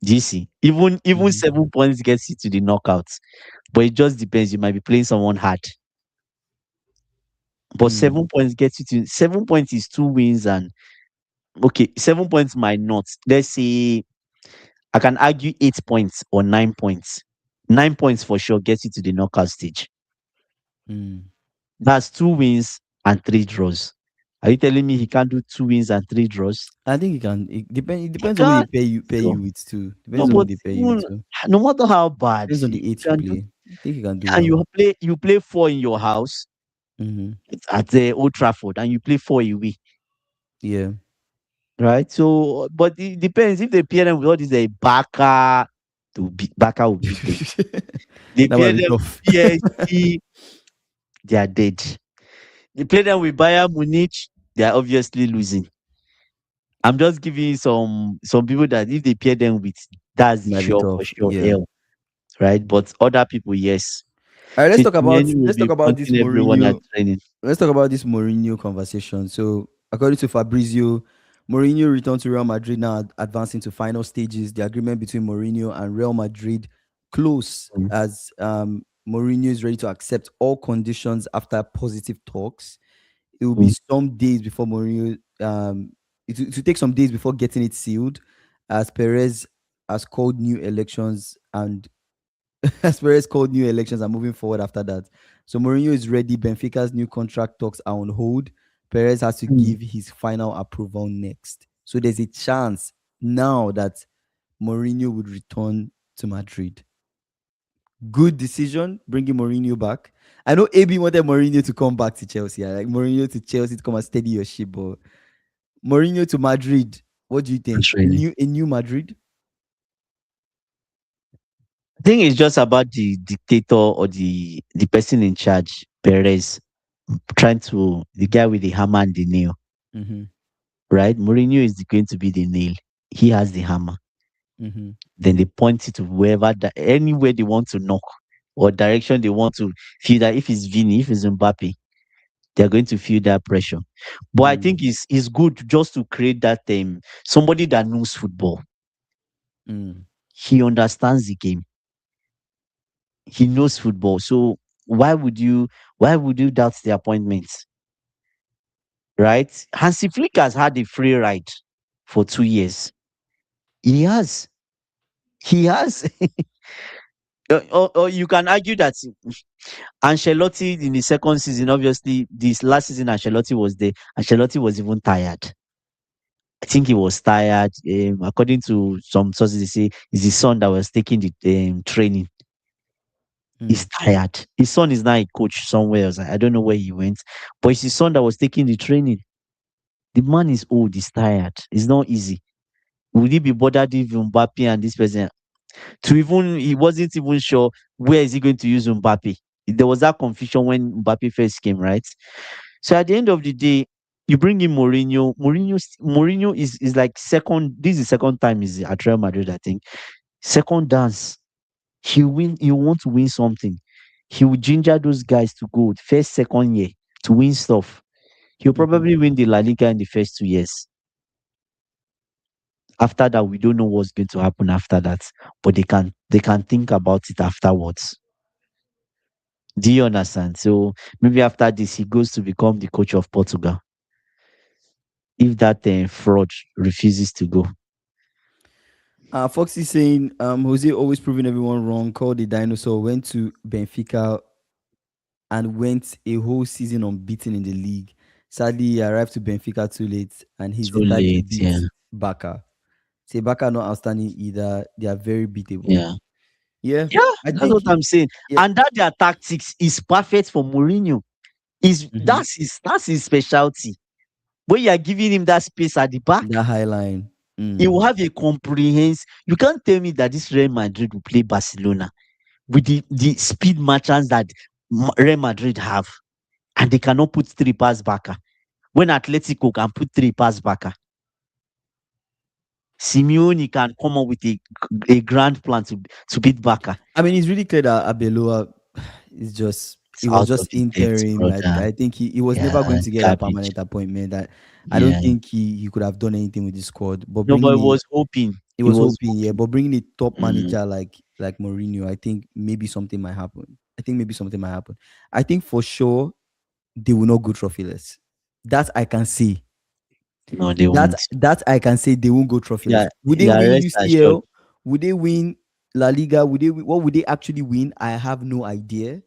B: Do you see? Even
A: Mm,
B: 7 points gets you to the knockout. But it just depends. You might be playing someone hard. But
A: mm,
B: 7 points gets you to 7 points is 2 wins, and okay, 7 points might not. Let's say I can argue 8 points or 9 points. 9 points for sure gets you to the knockout stage.
A: mm.
B: That's 2 wins and 3 draws. Are you telling me he can't do 2 wins and 3 draws?
A: I think it can. It
B: He
A: depends on who they
B: can.
A: pay you
B: So,
A: with too.
B: no,
A: Depends on who
B: but
A: they pay you with
B: even
A: too.
B: no matter how bad
A: Depends on
B: you
A: the eight you
B: can do,
A: play. I think you can do
B: and
A: well.
B: you play four in your house
A: Mm-hmm.
B: at the Old Trafford, and you play four away,
A: Yeah.
B: right? So, but it depends if they pair them with all this Baka Baka will beat them. They
A: That might
B: pair
A: be
B: them with
A: tough.
B: PSG, they are dead. They play them with Bayern Munich, they are obviously losing. I'm just giving you some people that if they pair them with, that's
A: Might be
B: sure for
A: tough.
B: sure
A: Yeah.
B: L, right? But other people, yes.
A: All right.
B: Since will
A: Let's talk
B: be
A: about this
B: punching everyone at
A: Mourinho.
B: training.
A: Let's talk about this Mourinho conversation. So, according to Fabrizio, Mourinho returned to Real Madrid now, advancing to final stages. The agreement between Mourinho and Real Madrid close,
B: Mm,
A: as Mourinho is ready to accept all conditions after positive talks. It will be
B: mm,
A: some days before Mourinho. It will take some days before getting it sealed, as Perez has called new elections and as Perez called new elections are moving forward after that. So Mourinho is ready. Benfica's new contract talks are on hold. Perez has to
B: mm.
A: give his final approval next. So there's a chance now that Mourinho would return to Madrid. Good decision bringing Mourinho back. I know AB wanted Mourinho to come back to Chelsea. I like Mourinho to Chelsea to come and steady your ship, but Mourinho to Madrid. What do you
B: Not
A: think?
B: really.
A: A new Madrid?
B: I think it's just about the dictator or the person in charge, Perez, trying to the guy with the hammer and the nail,
A: Mm-hmm.
B: right? Mourinho is going to be the nail. He has the hammer.
A: Mm-hmm.
B: Then they point it to wherever, anywhere they want to knock or direction they want to feel that if it's Vini, if it's Mbappe, they're going to feel that pressure. But I think it's good just to create that somebody that knows football.
A: Mm-hmm.
B: He understands the game. He knows football. So why would you why would you doubt the appointment? Right? Hansi Flick has had a free ride for 2 years. He has. He has. Or you can argue that Ancelotti in the second season, obviously, this last season Ancelotti was there. Ancelotti was even tired. I think he was tired. According to some sources, they say it's his son that was taking the training. He's
A: Mm.
B: tired. His son is now a coach somewhere else. I don't know where he went, but it's his son that was taking the training. The man is old. He's tired. It's not easy. Would he be bothered if Mbappe and this person to even he wasn't even sure where is he going to use Mbappe. There was that confusion when Mbappe first came, right? So at the end of the day, you bring in Mourinho. Mourinho is like second. This is the second time he's at Real Madrid, I think. Second dance. He win. He want to win something. He will ginger those guys to go first, second year to win stuff. He'll
A: Mhm.
B: probably win the La Liga in the first 2 years. After that, we don't know what's going to happen after that. But they can think about it afterwards. Do you understand? So maybe after this, he goes to become the coach of Portugal. If that fraud refuses to go,
A: Foxy saying, Jose always proving everyone wrong. Called the dinosaur. Went to Benfica and went a whole season unbeaten in the league. Sadly, he arrived to Benfica too late, and he's
B: too
A: the type to
B: late.
A: beat
B: Yeah,
A: Barca. Say Barca not outstanding either. They are very beatable.
B: yeah,
A: Yeah,
B: yeah.
A: I
B: That's what
A: think.
B: I'm saying.
A: Yeah.
B: And that their tactics is perfect for Mourinho. Is
A: Mhm.
B: that's his specialty. When you are giving him that space at the back,
A: That high line.
B: he
A: Mm.
B: will have a comprehensive. You can't tell me that this Real Madrid will play Barcelona with the speed merchants that Real Madrid have, and they cannot put three pass back. When Atletico can put three pass back, Simeone can come up with a grand plan to beat Barca.
A: I mean, it's really clear that Abeloa is just.
B: It's
A: It was
B: out of
A: just
B: his depth,
A: interim.
B: brother.
A: I think he was
B: Yeah,
A: never going to get a
B: garbage.
A: permanent appointment. I don't
B: Yeah.
A: think he could have done anything with the squad. But
B: No, but
A: bringing
B: he
A: a
B: was hoping.
A: He
B: He
A: was
B: was
A: hoping, yeah.
B: hoping.
A: But bringing a top
B: Mm,
A: manager like Mourinho, I think maybe something might happen. I think maybe something might happen. I think for sure they will not go trophyless. That I can say.
B: no, they
A: That
B: won't.
A: that I can say they won't go trophyless.
B: Yeah,
A: Would they
B: yeah,
A: win
B: rest assured.
A: UCL? Would they win La Liga? What would they actually win? I have no idea.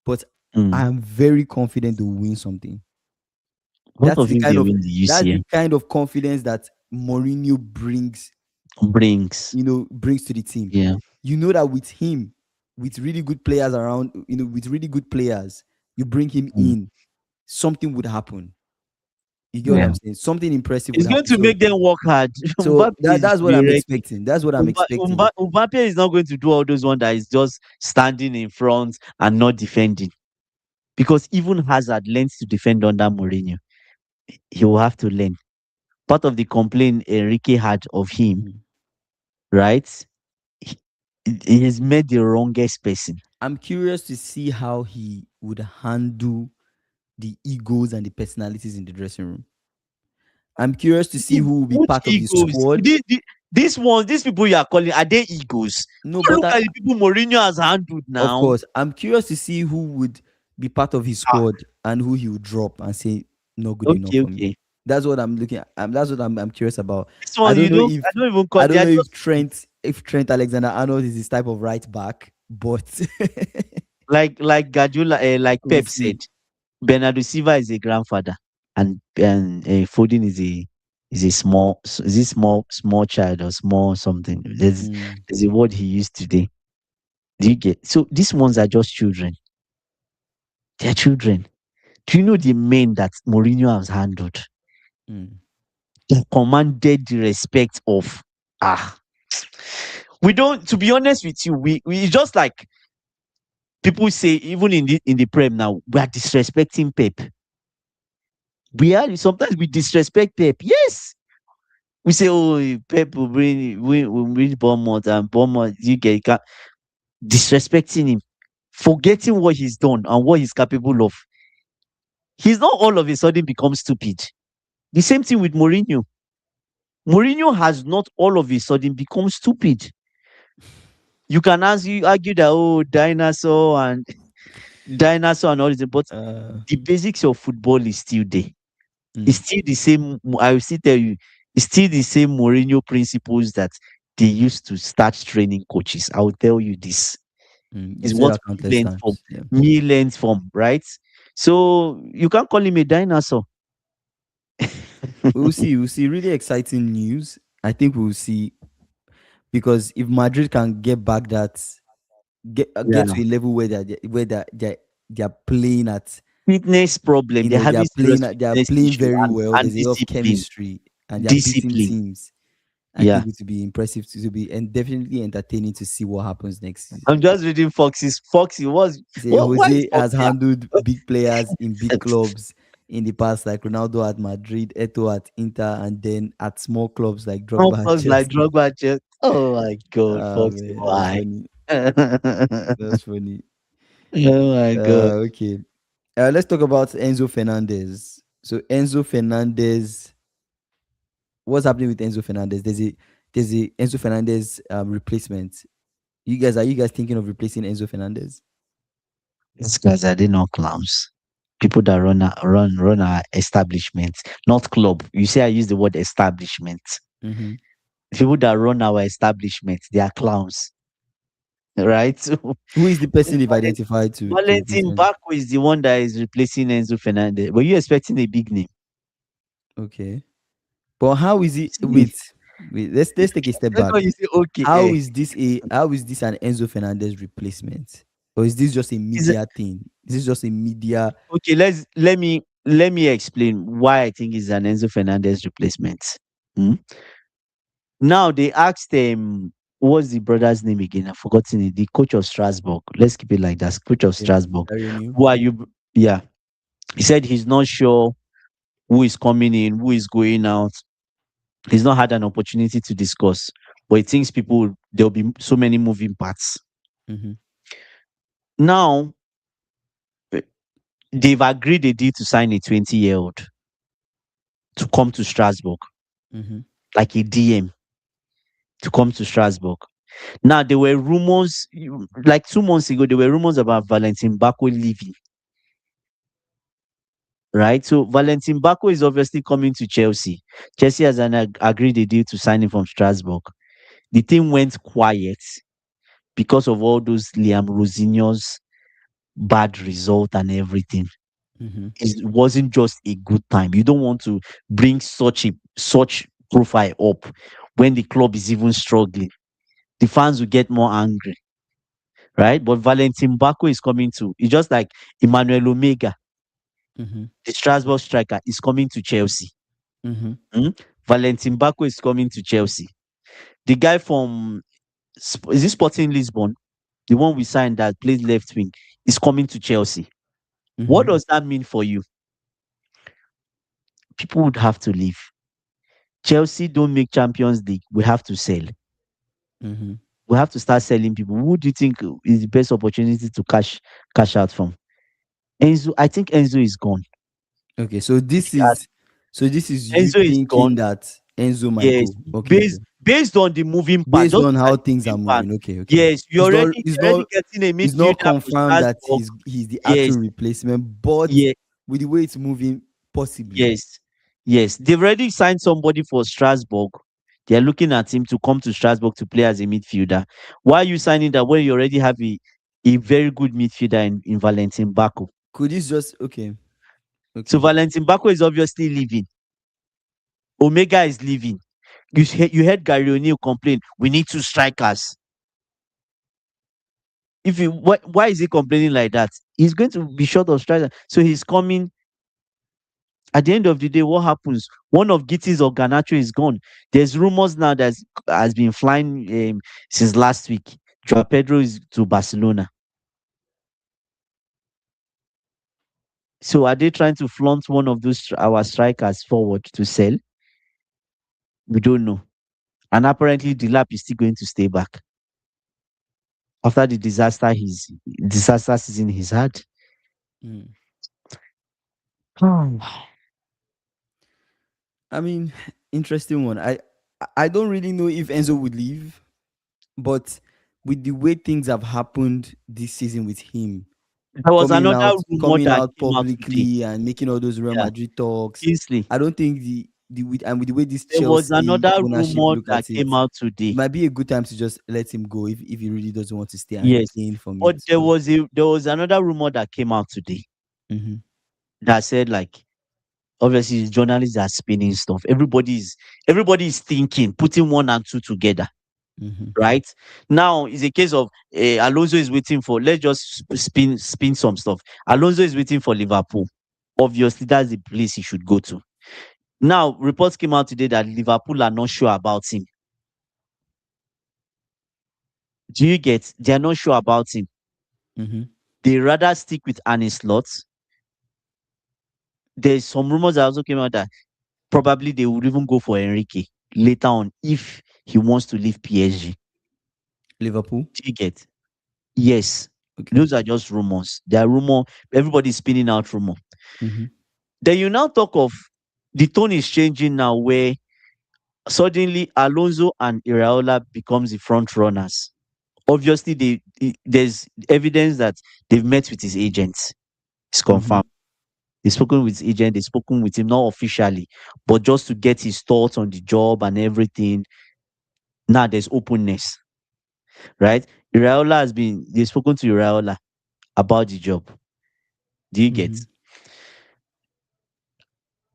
A: But I
B: Mm.
A: am very confident they will win something.
B: What of if they win the
A: That's the
B: UCL?
A: kind of confidence that Mourinho brings
B: Brinks.
A: brings to the team.
B: Yeah.
A: You know that with him, with really good players around, with really good players, you bring him
B: Mm.
A: in, something would happen. You get what
B: Yeah.
A: I'm saying? Something impressive would
B: It's going
A: happen.
B: to make them work hard.
A: So
B: Mbappe is
A: that's what
B: be
A: I'm
B: ready.
A: expecting. That's what I'm expecting.
B: Mbappe is not going to do all those one that is just standing in front and not defending. Because even Hazard learns to defend under Mourinho. He will have to learn. Part of the complaint Enrique had of him,
A: Mhm.
B: right? He, he has made the wrongest person.
A: I'm curious to see how he would handle the egos and the personalities in the dressing room. I'm curious to see who will be
B: Which
A: part of the
B: egos?
A: squad.
B: These people you are calling, are they egos?
A: No,
B: Go
A: but
B: look at the people Mourinho has handled
A: of
B: now.
A: course, I'm curious to see who would be part of his
B: Ah,
A: squad and who he would drop and say not good enough
B: okay,
A: for me.
B: okay.
A: That's what I'm looking at. That's what I'm curious about.
B: This
A: I
B: one,
A: don't
B: you
A: know
B: don't,
A: if
B: I don't even call,
A: I
B: they
A: don't
B: are
A: know
B: just
A: if Trent Alexander-Arnold is this type of right back, but
B: like Guardiola, like
A: we'll
B: Pep said,
A: see.
B: Bernardo Silva is a grandfather, and Foden is a small child or small something.
A: Mm,
B: There's a word he used today. Do you get? So these ones are just children. They're children. Do you know the men that Mourinho has handled?
A: mm,
B: He commanded the respect of ah. We don't, to be honest with you, we just like people say, even in the Prem now, we are disrespecting Pep. We are sometimes we disrespect Pep. Yes. We say, oh, Pep will bring Bournemouth and Bournemouth, you can disrespecting him, forgetting what he's done and what he's capable of. He's not all of a sudden become stupid. The same thing with Mourinho. Mourinho has not all of a sudden become stupid. You can argue that, oh, dinosaur and all this, but
A: uh,
B: the basics of football is still there. It's
A: mm,
B: still the same. I will still tell you, it's still the same Mourinho principles that they used to start training coaches. I will tell you this
A: you
B: is
A: said
B: what
A: that
B: me
A: countless
B: learned from
A: times. Yeah.
B: me learned from, right? So you can't call him a dinosaur.
A: We'll see. We'll see. Really exciting news. I think we'll see, because if Madrid can get back that,
B: Yeah.
A: get to a level where they're playing at,
B: Fitness problem. They're
A: they're
B: having
A: playing
B: serious
A: they are
B: fitness
A: playing
B: issue
A: very
B: and,
A: well.
B: and
A: There's a lot of
B: discipline.
A: chemistry, and they are beating
B: Discipline.
A: teams. I
B: Yeah.
A: think it will be impressive to be, and definitely entertaining to see what happens next
B: I'm
A: season.
B: just reading Fox's. Foxy was
A: Say
B: what? Why is
A: Jose has
B: Foxy?
A: handled big players in big clubs in the past, like Ronaldo at Madrid, Eto'o at Inter, and then at small clubs like
B: Not
A: Drogba at
B: plus like
A: Chelsea.
B: Drogba just. Oh my God,
A: Ah
B: Foxy,
A: man, that's
B: why?
A: funny.
B: Oh
A: That's funny.
B: my God.
A: Okay. Let's talk about Enzo Fernandez. So Enzo Fernandez, what's happening with Enzo Fernandez? There's a Enzo Fernandez replacement. Are you guys thinking of replacing Enzo Fernandez?
B: These guys are they not clowns? People that run our establishment, not club. You say I use the word establishment.
A: Mm-hmm.
B: People that run our establishment, they are clowns, right? So
A: Who is the person they've identified to replace
B: Valentin
A: Enzo?
B: Bako is the one that is replacing Enzo Fernandez. Were you expecting a big name?
A: Okay. But how is it?
B: See,
A: Wait, let's take a step
B: that's
A: back.
B: why you say okay.
A: How is this an Enzo Fernandez replacement? Or is this just a
B: Is
A: media thing? Is this just a media?
B: okay. Let me explain why I think it's an Enzo Fernandez replacement. Hmm? Now they asked what's the brother's name again? I've forgotten it. The coach of Strasbourg. Let's keep it like that. Coach of
A: Okay.
B: Strasbourg.
A: Gary O'Neill?
B: Who are you? Yeah. He said he's not sure who is coming in, who is going out. He's not had an opportunity to discuss, but he thinks there'll be so many moving parts.
A: Mm-hmm.
B: Now eh, they've agreed a deal to sign a 20-year-old to come to Strasbourg,
A: Mm-hmm.
B: like a DM to come to Strasbourg. Now there were rumors, like 2 months ago, there were rumors about Valentin Bako leaving. Right, so Valentin Bako is obviously coming to Chelsea. Chelsea has agreed a deal to sign him from Strasbourg. The team went quiet because of all those Liam Rosinho's bad result and everything.
A: Mm-hmm.
B: It wasn't just a good time. You don't want to bring such profile up when the club is even struggling. The fans will get more angry, right? But Valentin Bako is coming to. It's just like Emmanuel Omega,
A: Mm-hmm.
B: the Strasbourg striker, is coming to Chelsea.
A: Mm-hmm.
B: Hmm? Valentin Bako is coming to Chelsea. The guy from is this Sporting Lisbon, the one we signed that plays left wing, is coming to Chelsea. What
A: Mm-hmm.
B: does that mean for you? People would have to leave. Chelsea don't make Champions League. We have to sell.
A: Mm-hmm.
B: We have to start selling people. Who do you think is the best opportunity to cash out from? Enzo, I think Enzo is gone.
A: Okay,
B: If you ask,
A: so this is you
B: Enzo is
A: thinking
B: gone.
A: that Enzo might
B: Yes,
A: go. Okay, okay.
B: based on the moving part.
A: Based
B: Just
A: on
B: look at
A: how
B: the
A: things are
B: moving part.
A: moving. Okay, okay.
B: Yes,
A: It's not
B: you're already getting a
A: it's not
B: midfielder for
A: confirmed that
B: Strasbourg.
A: he's the
B: Yes,
A: actual replacement, but
B: yeah,
A: with the way it's moving, possibly.
B: yes, yes. They've already signed somebody for Strasbourg. They're looking at him to come to Strasbourg to play as a midfielder. Why are you signing that when you already have a very good midfielder in Valentin Bako?
A: Could this just okay?
B: So
A: Okay.
B: Valentin Bako is obviously leaving. Omega is leaving. You heard Gary O'Neill complain, we need two strikers. Why is he complaining like that? He's going to be short of strikers. So he's coming. At the end of the day, what happens? One of Gittins or Garnacho is gone. There's rumors now that has been flying since last week. Joao Pedro is to Barcelona. So are they trying to flaunt one of those our strikers forward to sell? We don't know. And apparently, Delap is still going to stay back after the disaster season he's had.
A: Mm.
B: Hmm.
A: I mean, interesting one. I don't really know if Enzo would leave, but with the way things have happened this season with him,
B: There was another rumor
A: coming
B: that
A: out
B: came out today.
A: publicly and making all those Real
B: Yeah,
A: Madrid talks,
B: Kingsley.
A: I don't think with the way this
B: There was
A: Chelsea
B: another
A: ownership
B: rumor
A: look
B: that
A: at it,
B: came out
A: it
B: today.
A: might be a good time to just let him go if he really doesn't want to stay and
B: Yes,
A: gain from
B: but
A: it.
B: there
A: So,
B: was a there was another rumor that came out today
A: mhm.
B: that said like Obviously, journalists are spinning stuff. Everybody is thinking, putting one and two together.
A: Mm-hmm.
B: Right now, it's a case of Alonso is waiting for. Let's just spin some stuff. Alonso is waiting for Liverpool. Obviously, that's the place he should go to. Now, reports came out today that Liverpool are not sure about him. Do you get? They are not sure about him.
A: Mm-hmm.
B: They rather stick with Arne Slot. There's some rumors that also came out that probably they would even go for Enrique later on if he wants to leave PSG.
A: Liverpool.
B: Do you get? Yes.
A: Okay.
B: Those are just rumors. They are rumor. Everybody's spinning out rumor.
A: Mm-hmm.
B: Then you now talk of the tone is changing now, where suddenly Alonso and Iraola becomes the front runners. Obviously, there's evidence that they've met with his agents. It's
A: Mm-hmm.
B: confirmed. They've spoken with his agent. They've spoken with him, not officially, but just to get his thoughts on the job and everything. Now there's openness, right? They've spoken to Iraola about the job. Do you get?
A: Mm-hmm.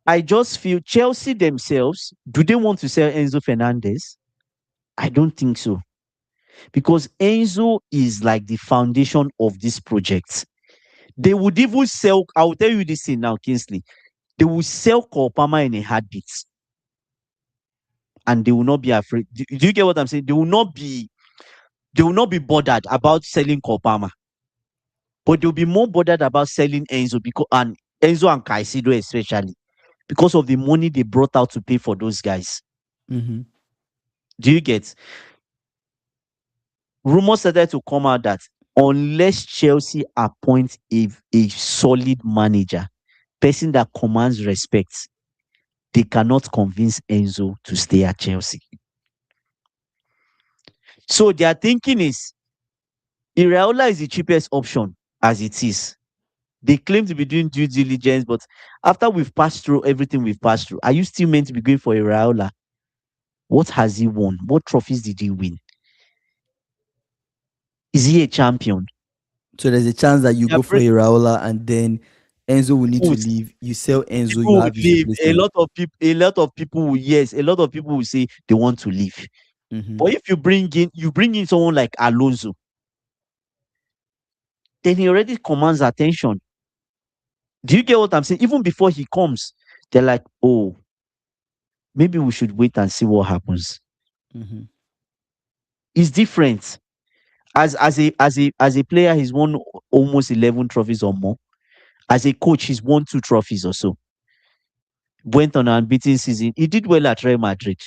B: I just feel Chelsea themselves, do they want to sell Enzo Fernandez? I don't think so. Because Enzo is like the foundation of this project. They would even sell, I will tell you this thing now, Kingsley. They will sell Kopama in a heartbeat. And they will not be afraid. Do you get what I'm saying? They will not be bothered about selling Kopama. But they'll be more bothered about selling Enzo and Caicedo especially, because of the money they brought out to pay for those guys.
A: Mm-hmm.
B: Do you get? Rumors started to come out that unless Chelsea appoint a solid manager, person that commands respect, they cannot convince Enzo to stay at Chelsea. So their thinking is Iraola is the cheapest option as it is. They claim to be doing due diligence, but after we've passed through everything we've passed through, are you still meant to be going for Iraola? What has he won? What trophies did he win? Is he a champion?
A: So there's a chance that you
B: They are
A: go for Iraola and then Enzo will need
B: people
A: to
B: will
A: leave. You sell Enzo, you
B: people will
A: have his
B: leave. A
A: replacement.
B: lot of people, yes, a lot of people will say they want to leave.
A: Mm-hmm.
B: But if you bring in someone like Alonso, then he already commands attention. Do you get what I'm saying? Even before he comes, they're like, oh, maybe we should wait and see what happens.
A: Mm-hmm.
B: It's different. As a player, he's won almost 11 trophies or more. As a coach, he's won 2 trophies or so. Went on an unbeaten season. He did well at Real Madrid.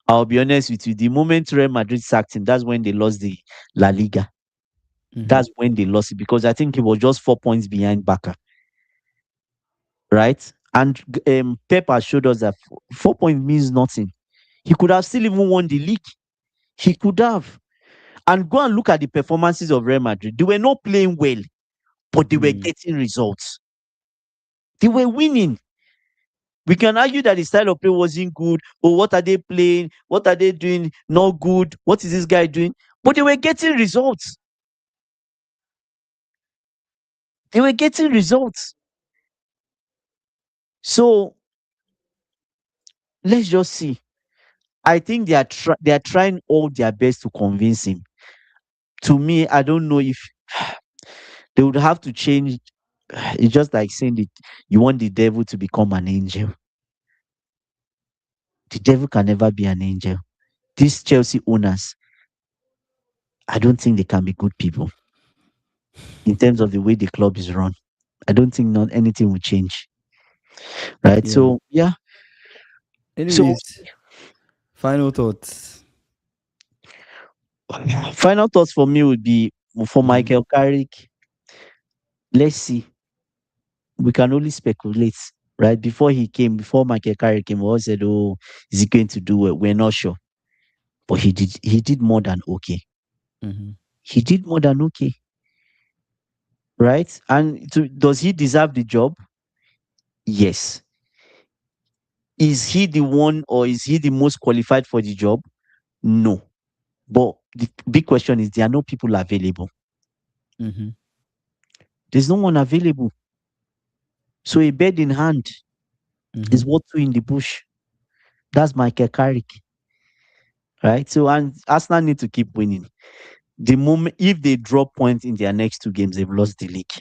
B: I'll be honest with you. The moment Real Madrid sacked him, that's when they lost the La Liga.
A: Mm-hmm.
B: That's when they lost it, because I think he was just 4 points behind Barca, right? And Pep has showed us that 4 points means nothing. He could have still even won the league. He could have. And go and look at the performances of Real Madrid. They were not playing well, but they were
A: Mm.
B: getting results. They were winning. We can argue that the style of play wasn't good. Oh, what are they playing? What are they doing? Not good. What is this guy doing? But they were getting results. They were getting results. So let's just see. I think they are trying all their best to convince him. To me, I don't know if they would have to change. It's just like saying that you want the devil to become an angel. The devil can never be an angel. These Chelsea owners, I don't think they can be good people in terms of the way the club is run. I don't think not anything will change. Right.
A: Yeah.
B: So yeah. So
A: Anyways, final thoughts.
B: final thoughts for me would be for
A: Mm-hmm.
B: Michael Carrick. Let's see. We can only speculate. Right. Before Michael Carrick came, we all said, oh, is he going to do well? We're not sure. But he did more than okay.
A: Mm-hmm.
B: He did more than okay. Right. And does he deserve the job? Yes. Is he the one, or is he the most qualified for the job? No. But the big question is, there are no people available.
A: Mm-hmm.
B: There's no one available. So a bird in hand.
A: Mm-hmm.
B: Is what two in the bush. That's Michael Carrick, right? So and Arsenal need to keep winning. The moment if they drop points in their next two games, they've lost the league.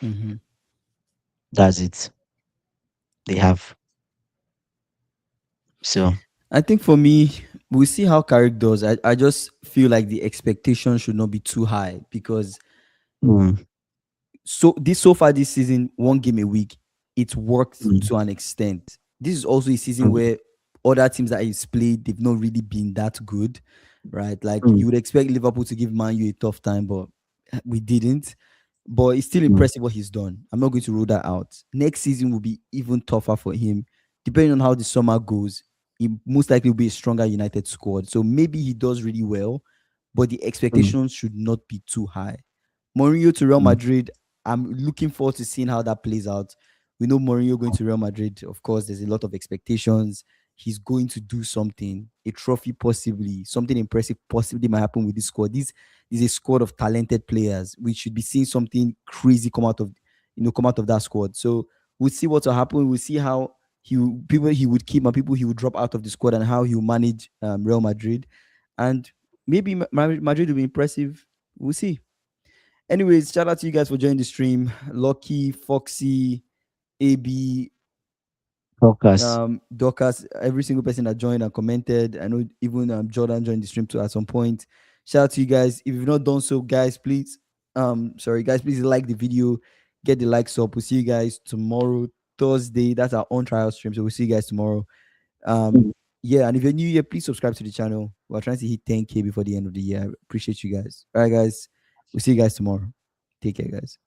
A: Mm-hmm.
B: That's it. They have. So
A: I think for me, we'll see how Carrick does. I just feel like the expectation should not be too high because
B: mm,
A: so far this season, one game a week, it worked
B: mm,
A: to an extent. This is also a season
B: mm,
A: where other teams that he's played, they've not really been that good, right? Like
B: mm,
A: you would expect Liverpool to give Man U a tough time, but we didn't. But it's still
B: mm,
A: impressive what he's done. I'm not going to rule that out. Next season will be even tougher for him, depending on how the summer goes. He most likely will be a stronger United squad. So maybe he does really well, but the
B: mm,
A: expectations should not be too high. Mourinho to Real
B: mm,
A: Madrid, I'm looking forward to seeing how that plays out. We know Mourinho going to Real Madrid. Of course, there's a lot of expectations. He's going to do something, a trophy possibly, something impressive possibly might happen with this squad. This is a squad of talented players. We should be seeing something crazy come out of that squad. So we'll see what will happen. We'll see how people he would keep and people he would drop out of the squad and how he will manage Real Madrid. And maybe Madrid will be impressive. We'll see. Anyways, shout out to you guys for joining the stream. Lucky, Foxy, AB,
B: focus.
A: Dorcas, every single person that joined and commented. I know even Jordan joined the stream too at some point. Shout out to you guys. If you've not done so, guys, please, please like the video, get the likes up. We'll see you guys tomorrow, Thursday. That's our on trial stream. So we'll see you guys tomorrow. Um,
B: Mm.
A: yeah, and if you're new here, please subscribe to the channel. We're trying to hit 10K before the end of the year. I appreciate you guys. All right, guys. We'll see you guys tomorrow. Take care, guys.